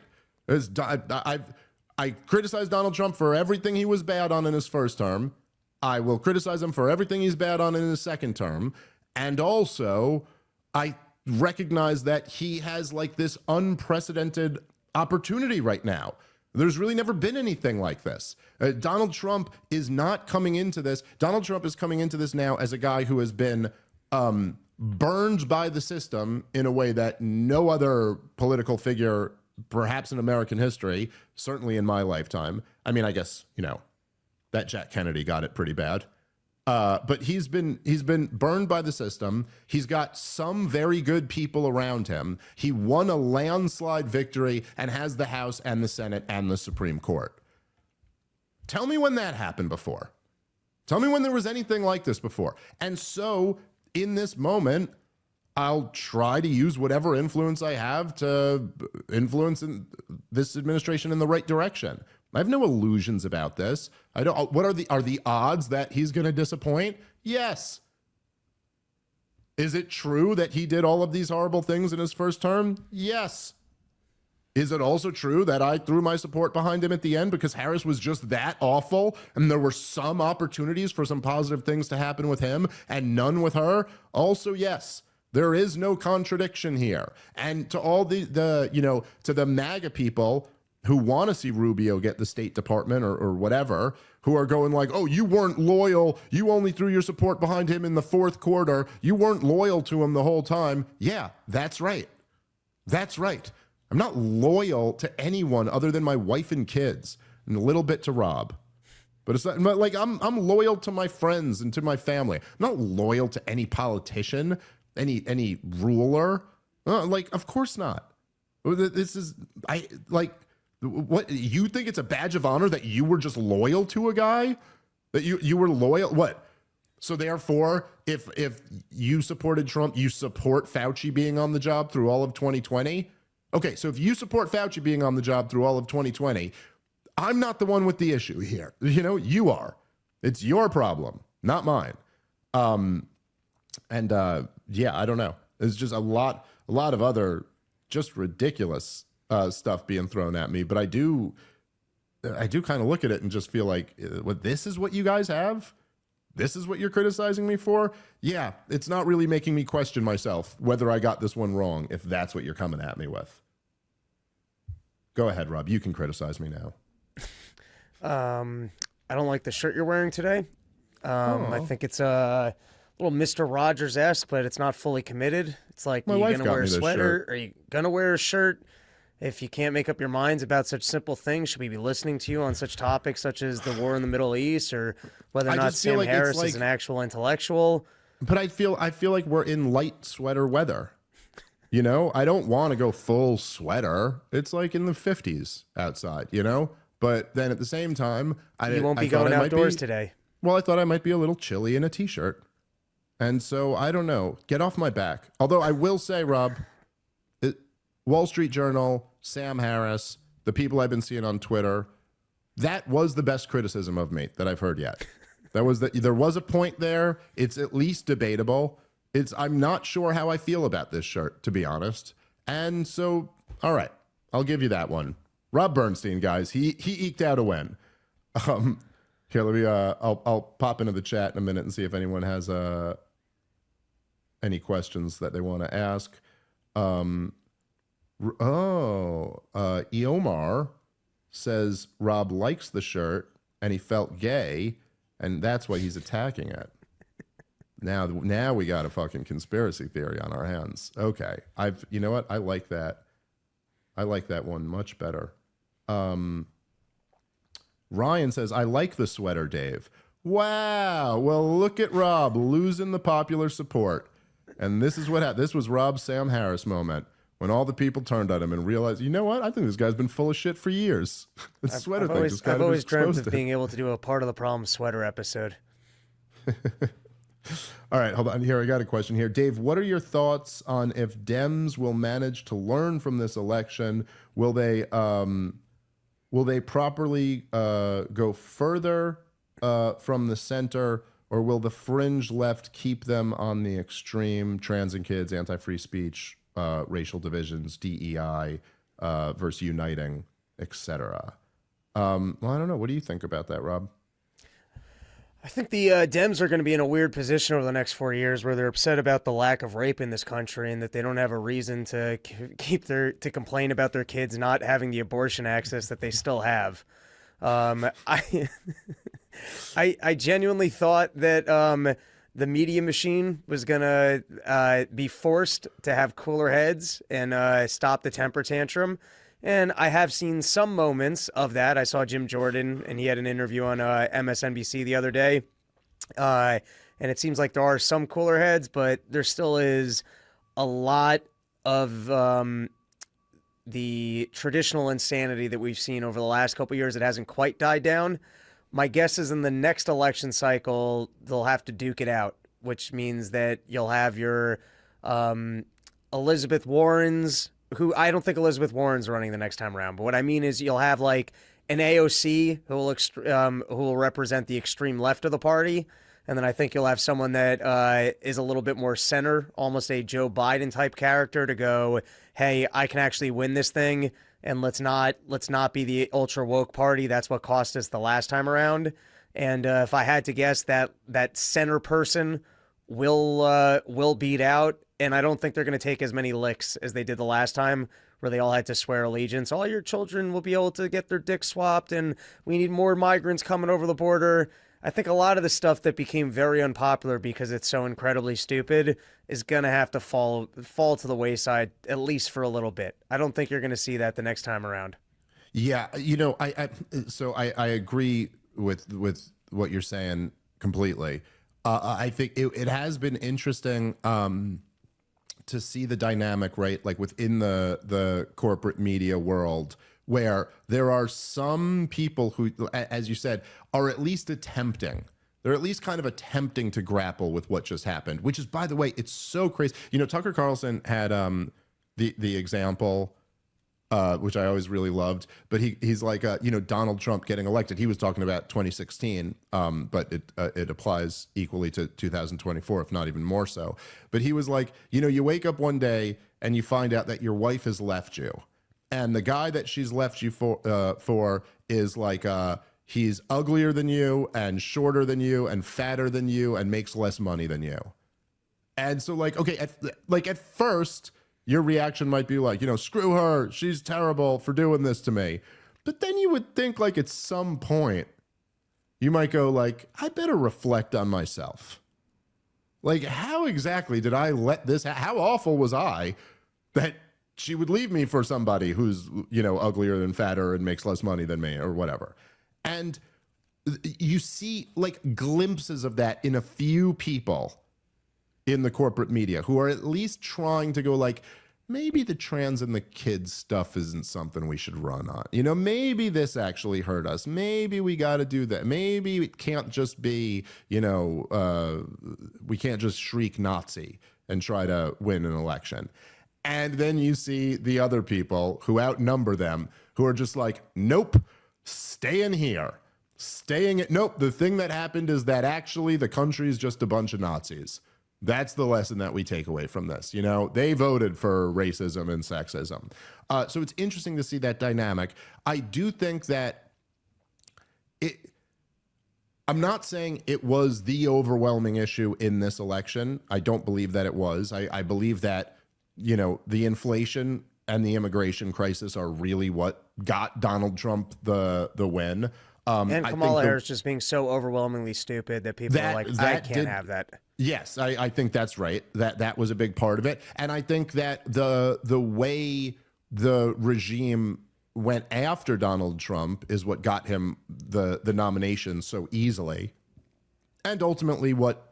I criticize Donald Trump for everything he was bad on in his first term. I will criticize him for everything he's bad on in his second term. And also, I recognize that he has like this unprecedented opportunity right now. There's really never been anything like this. Donald Trump is not coming into this. Donald Trump is coming into this now as a guy who has been burned by the system in a way that no other political figure, perhaps in American history, certainly in my lifetime. I mean, I guess, you know, that Jack Kennedy got it pretty bad. But he's been burned by the system. He's got some very good people around him. He won a landslide victory and has the House and the Senate and the Supreme Court. Tell me when that happened before. Tell me when there was anything like this before. And so in this moment, I'll try to use whatever influence I have to influence this administration in the right direction. I have no illusions about this. I don't. What are the odds that he's going to disappoint? Yes. Is it true that he did all of these horrible things in his first term? Yes. Is it also true that I threw my support behind him at the end because Harris was just that awful and there were some opportunities for some positive things to happen with him and none with her? Also, yes. There is no contradiction here. And to all the you know, to the MAGA people who want to see Rubio get the State Department or whatever, who are going like, oh, you weren't loyal. You only threw your support behind him in the fourth quarter. You weren't loyal to him the whole time. Yeah, that's right. That's right. I'm not loyal to anyone other than my wife and kids and a little bit to Rob. But it's not like I'm loyal to my friends and to my family. I'm not loyal to any politician, any ruler. Like, of course not. This is, what, you think it's a badge of honor that you were just loyal to a guy? That you were loyal? What? So therefore, if you supported Trump, you support Fauci being on the job through all of 2020? Okay, so if you support Fauci being on the job through all of 2020, I'm not the one with the issue here. You know, you are. It's your problem, not mine. Yeah, I don't know. There's just a lot of other just ridiculous stuff being thrown at me. But I do kind of look at it and just feel like, what, this is what you guys have? This is what you're criticizing me for? Yeah, it's not really making me question myself whether I got this one wrong, if that's what you're coming at me with. Go ahead, Rob. You can criticize me now. I don't like the shirt you're wearing today. I think it's a little Mr. Rogers-esque, but it's not fully committed. It's like, are you going to wear a sweater? Are you going to wear a shirt? If you can't make up your minds about such simple things, should we be listening to you on such topics such as the war in the Middle East or whether or not Sam Harris is an actual intellectual? But I feel like we're in light sweater weather. You know, I don't want to go full sweater. It's like in the 50s outside, you know? But then at the same time, you won't be going outdoors today. Well, I thought I might be a little chilly in a t-shirt. And so, I don't know. Get off my back. Although I will say, Rob, Wall Street Journal, Sam Harris, the people I've been seeing on Twitter, that was the best criticism of me that I've heard yet. There was a point there. It's at least debatable. I'm not sure how I feel about this shirt, to be honest. And so, all right, I'll give you that one. Rob Bernstein, guys, he eked out a win. Here, let me. I'll pop into the chat in a minute and see if anyone has any questions that they want to ask. Eomar says Rob likes the shirt and he felt gay, and that's why he's attacking it. Now we got a fucking conspiracy theory on our hands. Okay, you know what? I like that. I like that one much better. Ryan says, I like the sweater, Dave. Wow. Well, look at Rob losing the popular support. And this is this was Rob's Sam Harris moment, when all the people turned on him and realized, you know what? I think this guy's been full of shit for years. The sweater thing just kind I've of always dreamt of it. being able to do a part of the problem sweater episode. All right, hold on. Here, I got a question here. Dave, what are your thoughts on if Dems will manage to learn from this election? Will they will they properly go further from the center, or will the fringe left keep them on the extreme? Trans and kids, anti-free speech, racial divisions, DEI versus uniting, etc. Well, I don't know. What do you think about that, Rob? I think the Dems are going to be in a weird position over the next 4 years where they're upset about the lack of rape in this country and that they don't have a reason to complain about their kids not having the abortion access that they still have. I genuinely thought that the media machine was going to be forced to have cooler heads and stop the temper tantrum. And I have seen some moments of that. I saw Jim Jordan, and he had an interview on MSNBC the other day. And it seems like there are some cooler heads, but there still is a lot of the traditional insanity that we've seen over the last couple of years that hasn't quite died down. My guess is in the next election cycle, they'll have to duke it out, which means that you'll have your Elizabeth Warrens, who I don't think Elizabeth Warren's running the next time around. But what I mean is you'll have like an AOC who will represent the extreme left of the party. And then I think you'll have someone that is a little bit more center, almost a Joe Biden type character to go, hey, I can actually win this thing. And let's not be the ultra woke party. That's what cost us the last time around. And if I had to guess, that center person will beat out. And I don't think they're going to take as many licks as they did the last time where they all had to swear allegiance. All your children will be able to get their dicks swapped, and we need more migrants coming over the border. I think a lot of the stuff that became very unpopular because it's so incredibly stupid is going to have to fall to the wayside, at least for a little bit. I don't think you're going to see that the next time around. Yeah, I agree with what you're saying completely. I think it has been interesting to see the dynamic, right? Like within the corporate media world, where there are some people who, as you said, are at least attempting. They're at least kind of attempting to grapple with what just happened, which is, by the way, it's so crazy. You know, Tucker Carlson had the example, which I always really loved, but he's like, Donald Trump getting elected. He was talking about 2016, but it applies equally to 2024, if not even more so. But he was like, you wake up one day and you find out that your wife has left you. And the guy that she's left you for is like, he's uglier than you and shorter than you and fatter than you and makes less money than you. And so like, okay, at first, your reaction might be like, screw her. She's terrible for doing this to me. But then you would think like at some point, you might go like, I better reflect on myself. Like, how exactly did I let this, how awful was I that she would leave me for somebody who's, uglier and fatter and makes less money than me or whatever. And you see like glimpses of that in a few people in the corporate media who are at least trying to go like, maybe the trans and the kids stuff isn't something we should run on. Maybe this actually hurt us. Maybe we got to do that. Maybe it can't just be, we can't just shriek Nazi and try to win an election. And then you see the other people who outnumber them who are just like, nope, staying here. Nope, the thing that happened is that actually the country is just a bunch of Nazis. That's the lesson that we take away from this. They voted for racism and sexism. So it's interesting to see that dynamic. I do think that I'm not saying it was the overwhelming issue in this election. I don't believe that it was. I believe that, the inflation and the immigration crisis are really what got Donald Trump the win. And Kamala Harris just being so overwhelmingly stupid that people are like, I can't have that. Yes, I think that's right. That was a big part of it. And I think that the way the regime went after Donald Trump is what got him the nomination so easily. And ultimately what,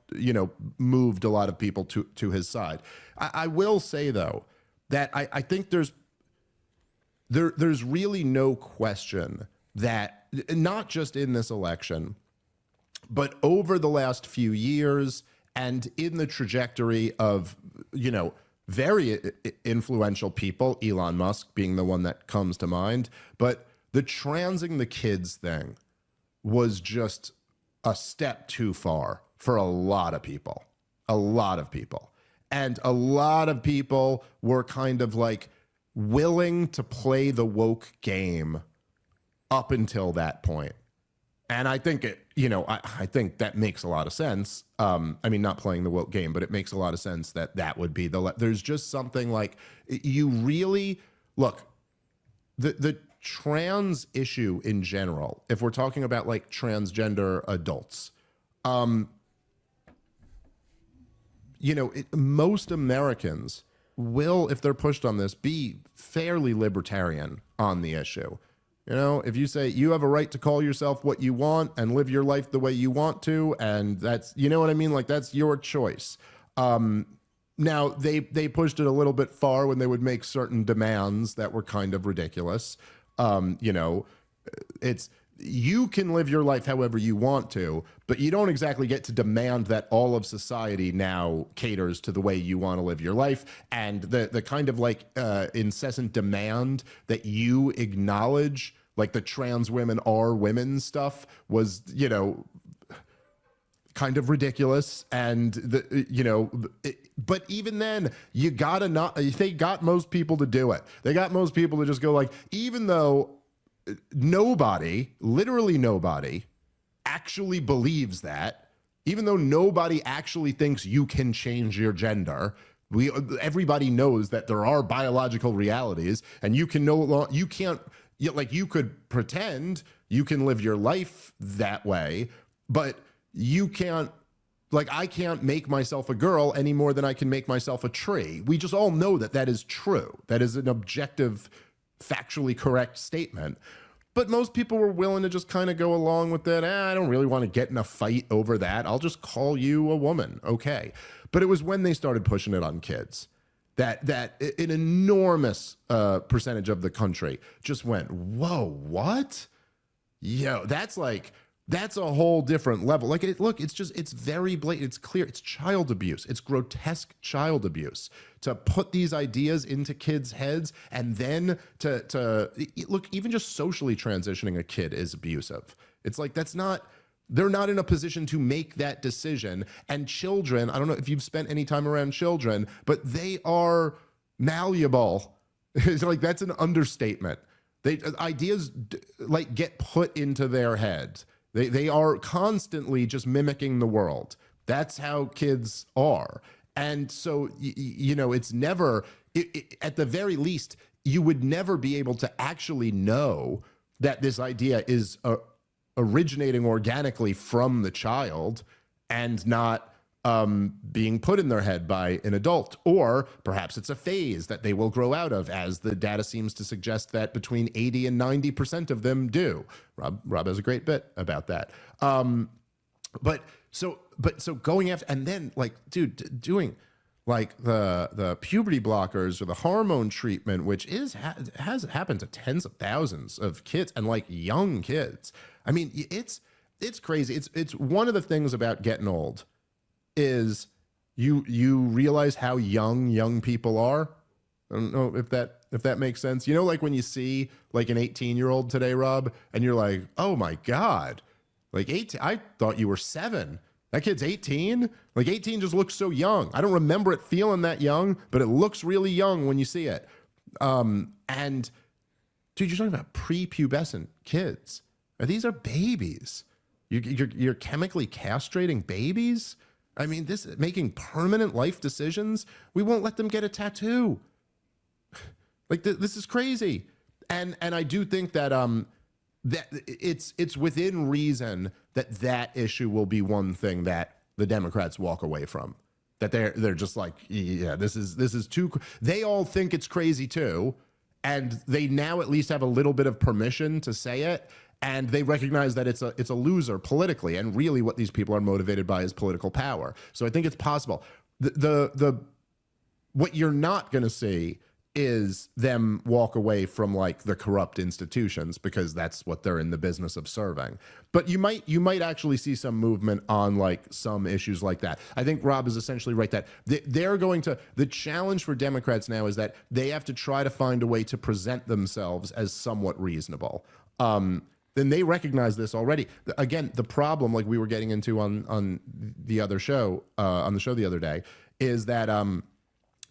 moved a lot of people to his side. I will say, though, that I think there's really no question that not just in this election, but over the last few years and in the trajectory of, very influential people, Elon Musk being the one that comes to mind, but The transing the kids thing was just a step too far for a lot of people. A lot of people. And a lot of people were kind of like willing to play the woke game up until that point. And I think I think that makes a lot of sense. I mean, not playing the woke game, but it makes a lot of sense that would be there's just something like you really look, the trans issue in general, if we're talking about like transgender adults, most Americans will, if they're pushed on this, be fairly libertarian on the issue. If you say you have a right to call yourself what you want and live your life the way you want to, and that's, you know what I mean? Like, that's your choice. Now, they pushed it a little bit far when they would make certain demands that were kind of ridiculous. You can live your life however you want to, but you don't exactly get to demand that all of society now caters to the way you want to live your life. And the kind of like incessant demand that you acknowledge, like the trans women are women stuff, was, kind of ridiculous. And but even then, they got most people to do it. They got most people to just go like, even though literally nobody actually believes that, even though nobody actually thinks you can change your gender, everybody knows that there are biological realities, and you could pretend you can live your life that way, but you can't, like, I can't make myself a girl any more than I can make myself a tree. We just all know that is true. That is an objective, factually correct statement. But most people were willing to just kind of go along with that. I don't really want to get in a fight over that. I'll just call you a woman. Okay. But it was when they started pushing it on kids that an enormous percentage of the country just went, whoa, what? That's a whole different level. Like, it's very blatant. It's clear. It's child abuse. It's grotesque child abuse to put these ideas into kids' heads, and then to look, even just socially transitioning a kid is abusive. It's like, they're not in a position to make that decision. And children, I don't know if you've spent any time around children, but they are malleable. It's like, that's an understatement. Ideas like get put into their heads. They are constantly just mimicking the world. That's how kids are. And so, it's never, at the very least, you would never be able to actually know that this idea is originating organically from the child and not being put in their head by an adult. Or perhaps it's a phase that they will grow out of, as the data seems to suggest that between 80 and 90% of them do. Rob has a great bit about that. But going after, and then like, dude, doing like the puberty blockers or the hormone treatment, which has happened to tens of thousands of kids, and like young kids. I mean, it's crazy. It's one of the things about getting old is you realize how young people are. I don't know if that makes sense. Like when you see like an 18-year-old today, Rob, and you're like, oh my God, like 18, I thought you were 7. That kid's 18. Like 18 just looks so young. I don't remember it feeling that young, but it looks really young when you see it. And dude, you're talking about prepubescent kids. These are babies. You're chemically castrating babies. I mean, this making permanent life decisions. We won't let them get a tattoo. Like this is crazy. And I do think that that it's within reason that issue will be one thing that the Democrats walk away from. That they're just like, yeah, this is too. They all think it's crazy too, and they now at least have a little bit of permission to say it. And they recognize that it's a loser politically, and really what these people are motivated by is political power. So I think it's possible. The what you're not going to see is them walk away from like the corrupt institutions, because that's what they're in the business of serving. But you might actually see some movement on like some issues like that. I think Rob is essentially right that they're going to, the challenge for Democrats now is that they have to try to find a way to present themselves as somewhat reasonable. Then they recognize this already. Again, the problem, like we were getting into on the other show, on the show the other day, is that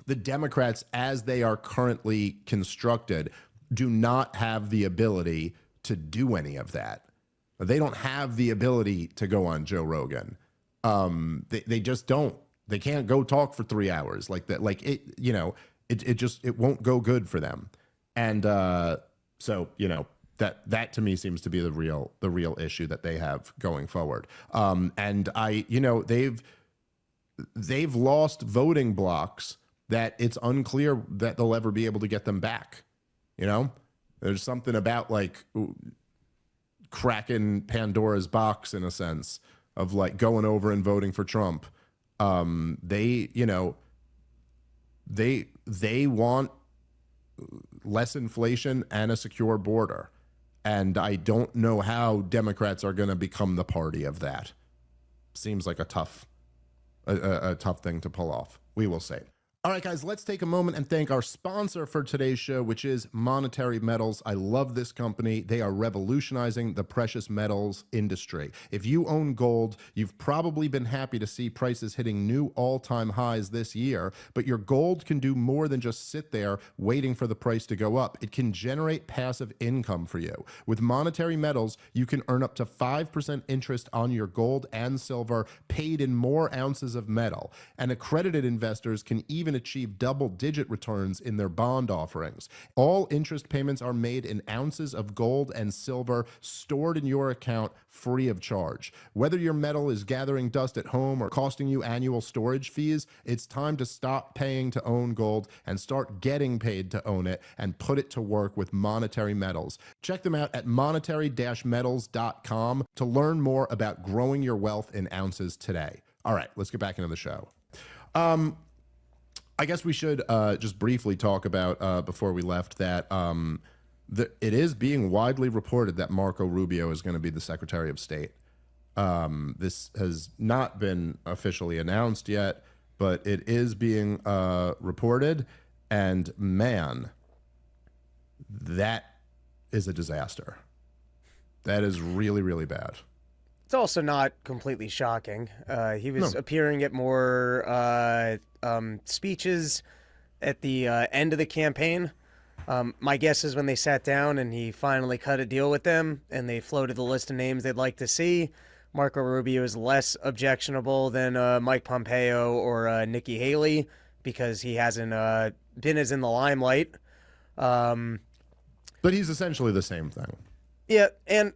the Democrats, as they are currently constructed, do not have the ability to do any of that. They don't have the ability to go on Joe Rogan. They just don't. They can't go talk for 3 hours like that. Like it, you know, it won't go good for them. And so, you know, that to me seems to be the real issue that they have going forward. And they've lost voting blocks that it's unclear that they'll ever be able to get them back. You know, there's something about like cracking Pandora's box in a sense of like going over and voting for Trump. They want less inflation and a secure border. And I don't know how Democrats are going to become the party of that. Seems like a tough thing to pull off. We will see. All right, guys, let's take a moment and thank our sponsor for today's show, which is Monetary Metals. I love this company. They are revolutionizing the precious metals industry. If you own gold, you've probably been happy to see prices hitting new all-time highs this year, but your gold can do more than just sit there waiting for the price to go up. It can generate passive income for you. With Monetary Metals, you can earn up to 5% interest on your gold and silver paid in more ounces of metal. And accredited investors can even achieve double-digit returns in their bond offerings. All interest payments are made in ounces of gold and silver stored in your account free of charge. Whether your metal is gathering dust at home or costing you annual storage fees, it's time to stop paying to own gold and start getting paid to own it and put it to work with Monetary Metals. Check them out at monetary-metals.com to learn more about growing your wealth in ounces today. All right, let's get back into the show. I guess we should just briefly talk about, before we left, that it is being widely reported that Marco Rubio is going to be the Secretary of State. This has not been officially announced yet, but it is being reported, and man, that is a disaster. That is really, really bad. It's also not completely shocking. He was appearing at more speeches at the end of the campaign. My guess is when they sat down and he finally cut a deal with them and they floated the list of names they'd like to see, Marco Rubio is less objectionable than Mike Pompeo or Nikki Haley because he hasn't been as in the limelight. But he's essentially the same thing. Yeah, and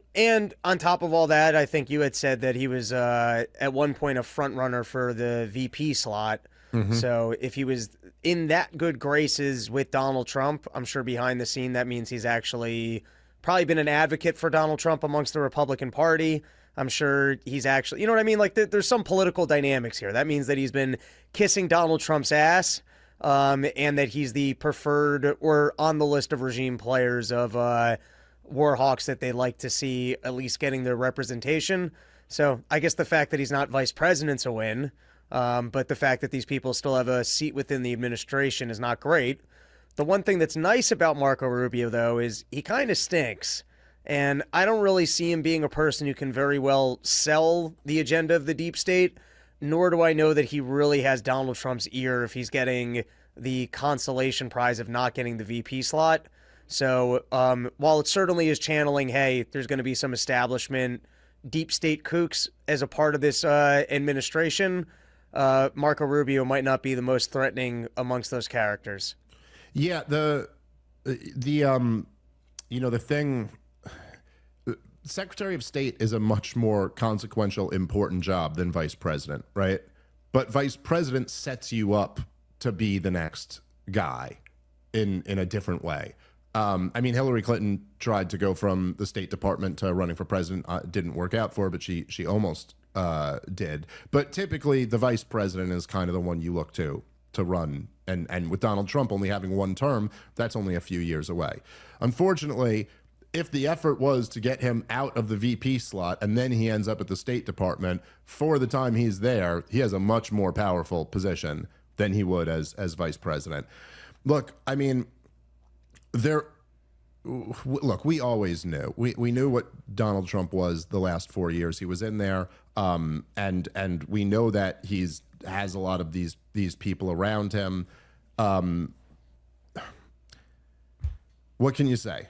on top of all that, I think you had said that he was at one point a front runner for the VP slot. Mm-hmm. So if he was in that good graces with Donald Trump, I'm sure behind the scene that means he's actually probably been an advocate for Donald Trump amongst the Republican Party. I'm sure he's actually, you know what I mean? Like there's some political dynamics here. That means that he's been kissing Donald Trump's ass, and that he's the preferred or on the list of regime players of war hawks that they like to see at least getting their representation. So I guess the fact that he's not vice president's a win, but the fact that these people still have a seat within the administration is not great. The one thing that's nice about Marco Rubio, though, is he kind of stinks. And I don't really see him being a person who can very well sell the agenda of the deep state, nor do I know that he really has Donald Trump's ear if he's getting the consolation prize of not getting the VP slot. So while it certainly is channeling, hey, there's going to be some establishment deep state kooks as a part of this administration, Marco Rubio might not be the most threatening amongst those characters. Yeah, the thing, Secretary of State is a much more consequential, important job than Vice President, right? But Vice President sets you up to be the next guy in a different way. I mean, Hillary Clinton tried to go from the State Department to running for president. Didn't work out for her, but she almost did. But typically, the vice president is kind of the one you look to run And with Donald Trump only having one term, that's only a few years away. Unfortunately, if the effort was to get him out of the VP slot and then he ends up at the State Department, for the time he's there, he has a much more powerful position than he would as vice president. Look, I mean, look, we always knew. We knew what Donald Trump was the last 4 years he was in there, and we know that has a lot of these people around him. What can you say?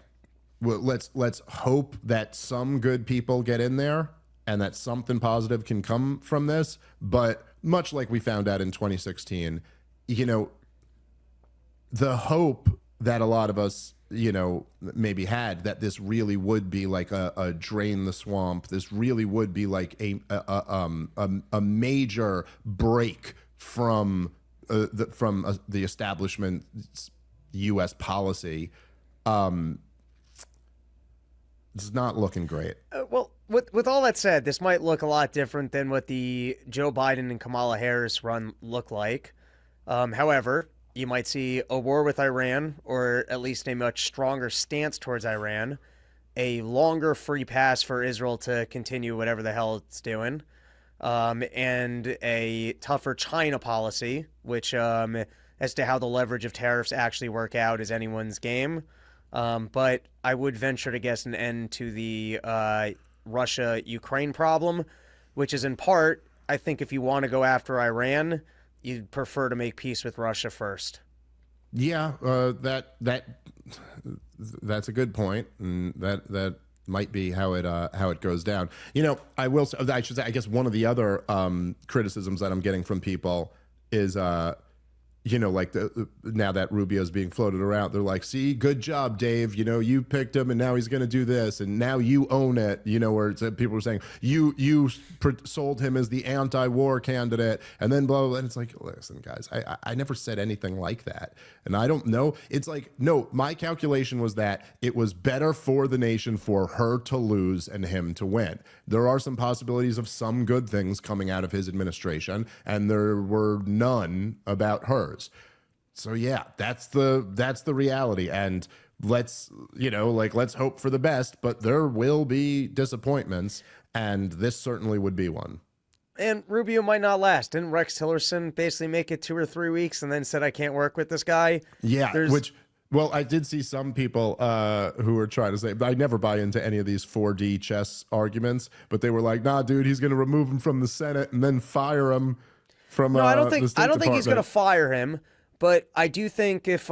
Well, let's hope that some good people get in there and that something positive can come from this. But much like we found out in 2016, you know, the hope that a lot of us, you know, maybe had that this really would be like a drain the swamp. This really would be like a major break from the establishment's U.S. policy. It's not looking great. Well, with all that said, this might look a lot different than what the Joe Biden and Kamala Harris run look like. However, you might see a war with Iran, or at least a much stronger stance towards Iran, a longer free pass for Israel to continue whatever the hell it's doing, and a tougher China policy, which, as to how the leverage of tariffs actually work out, is anyone's game. But I would venture to guess an end to the Russia-Ukraine problem, which is in part, I think if you want to go after Iran, you'd prefer to make peace with Russia first. Yeah, that's a good point, and that might be how it goes down. You know, I should say, I guess one of the other criticisms that I'm getting from people is, you know, like now that Rubio's being floated around, they're like, see, good job, Dave. You know, you picked him and now he's going to do this and now you own it. You know, where people were saying you sold him as the anti-war candidate and then blah, blah, blah. And it's like, listen, guys, I never said anything like that. And I don't know. It's like, no, my calculation was that it was better for the nation for her to lose and him to win. There are some possibilities of some good things coming out of his administration, and there were none about hers. So yeah, that's the reality. And let's hope for the best, but there will be disappointments, and this certainly would be one. And Rubio might not last. Didn't Rex Tillerson basically make it 2 or 3 weeks and then said, I can't work with this guy? Yeah, well, I did see some people who were trying to say, I never buy into any of these 4D chess arguments, but they were like, nah, dude, he's going to remove him from the Senate and then fire him from No, I don't think the State Department. he's going to fire him, but I do think if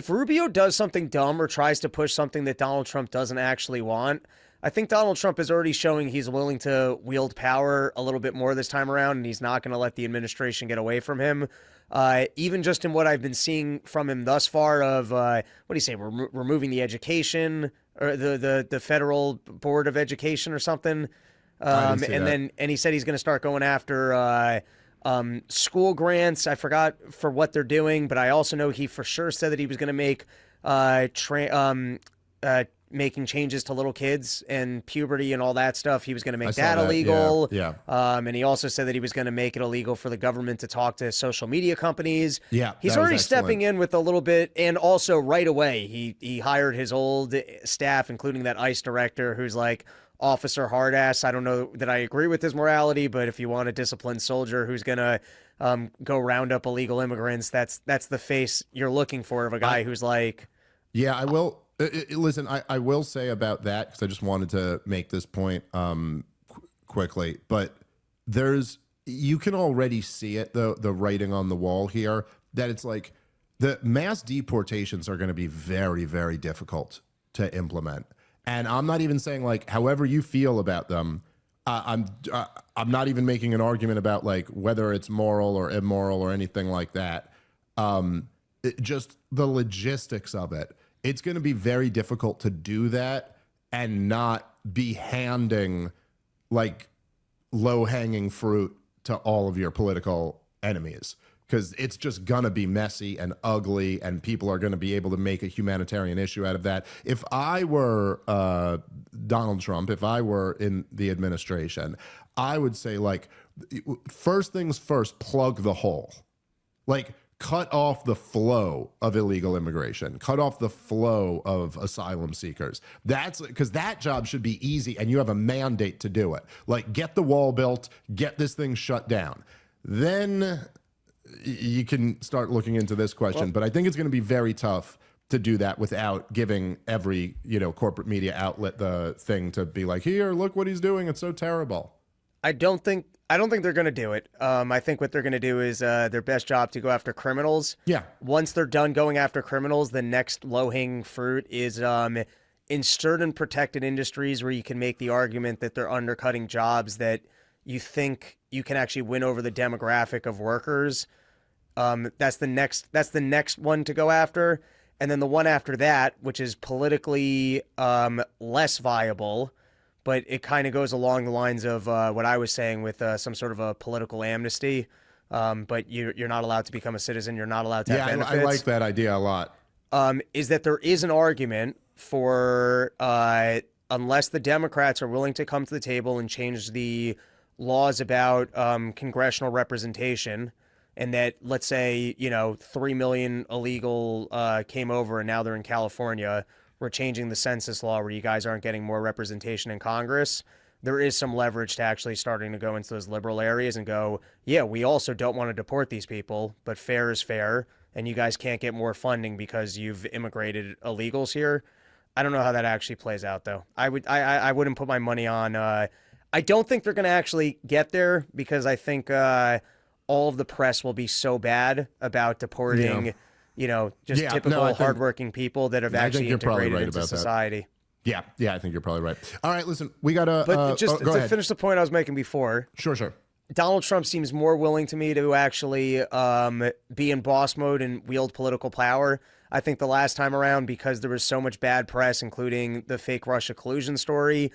Rubio does something dumb or tries to push something that Donald Trump doesn't actually want, I think Donald Trump is already showing he's willing to wield power a little bit more this time around, and he's not going to let the administration get away from him. Even just in what I've been seeing from him thus far of, what do you say, removing the education or the Federal Board of Education or something. And he said he's going to start going after school grants. I forgot for what they're doing, but I also know he for sure said that he was going to make making changes to little kids and puberty and all that stuff. He was going to make that illegal. Yeah. And he also said that he was going to make it illegal for the government to talk to social media companies. Yeah. He's already stepping in with a little bit. And also right away, he hired his old staff, including that ICE director who's like Officer Hardass. I don't know that I agree with his morality, but if you want a disciplined soldier who's going to go round up illegal immigrants, that's the face you're looking for of a guy who's like... Yeah, I will... Listen, I will say about that, because I just wanted to make this point quickly, but you can already see it, the writing on the wall here, that it's like the mass deportations are going to be very, very difficult to implement. And I'm not even saying like however you feel about them. I'm not even making an argument about like whether it's moral or immoral or anything like that. Just the logistics of it. It's going to be very difficult to do that and not be handing like low-hanging fruit to all of your political enemies, because it's just going to be messy and ugly, and people are going to be able to make a humanitarian issue out of that. If I were Donald Trump, if I were in the administration, I would say, like, first things first, plug the hole. Like, cut off the flow of illegal immigration, cut off the flow of asylum seekers. That's because that job should be easy and you have a mandate to do it. Like, get the wall built, get this thing shut down. Then you can start looking into this question. But I think it's going to be very tough to do that without giving every, corporate media outlet the thing to be like, here, look what he's doing. It's so terrible. I don't think they're going to do it. I think what they're going to do is their best job to go after criminals. Yeah. Once they're done going after criminals, the next low-hanging fruit is in certain protected industries where you can make the argument that they're undercutting jobs that you think you can actually win over the demographic of workers. That's the next one to go after. And then the one after that, which is politically less viable, but it kind of goes along the lines of what I was saying with some sort of a political amnesty. But you're not allowed to become a citizen. You're not allowed to have benefits. I like that idea a lot. Is that there is an argument for unless the Democrats are willing to come to the table and change the laws about congressional representation, and that, let's say, 3 million illegal came over and now they're in California. We're changing the census law where you guys aren't getting more representation in Congress. There is some leverage to actually starting to go into those liberal areas and go, yeah, we also don't want to deport these people, but fair is fair, and you guys can't get more funding because you've immigrated illegals here. I don't know how that actually plays out, though. I wouldn't put my money on. I don't think they're going to actually get there because I think all of the press will be so bad about deporting. Typical hardworking people that have actually integrated into society. Yeah, I think you're probably right. All right, listen, we got to... But to finish the point I was making before... Sure. Donald Trump seems more willing to me to actually be in boss mode and wield political power. I think the last time around, because there was so much bad press, including the fake Russia collusion story,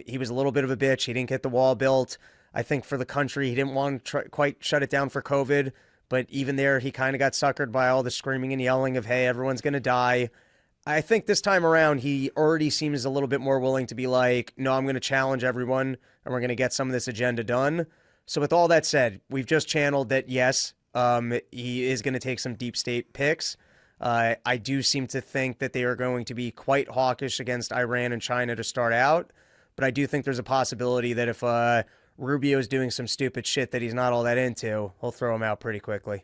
he was a little bit of a bitch. He didn't get the wall built. I think for the country, he didn't want to quite shut it down for COVID. But even there, he kind of got suckered by all the screaming and yelling of, hey, everyone's going to die. I think this time around, he already seems a little bit more willing to be like, no, I'm going to challenge everyone, and we're going to get some of this agenda done. So with all that said, we've just channeled that, yes, he is going to take some deep state picks. I do seem to think that they are going to be quite hawkish against Iran and China to start out. But I do think there's a possibility that if Rubio's doing some stupid shit that he's not all that into, he'll throw him out pretty quickly.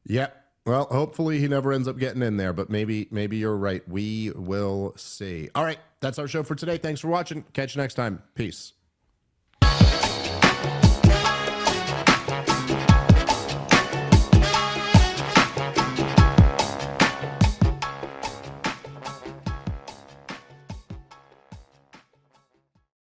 Yeah. Well, hopefully he never ends up getting in there, but maybe you're right. We will see. All right. That's our show for today. Thanks for watching. Catch you next time. Peace.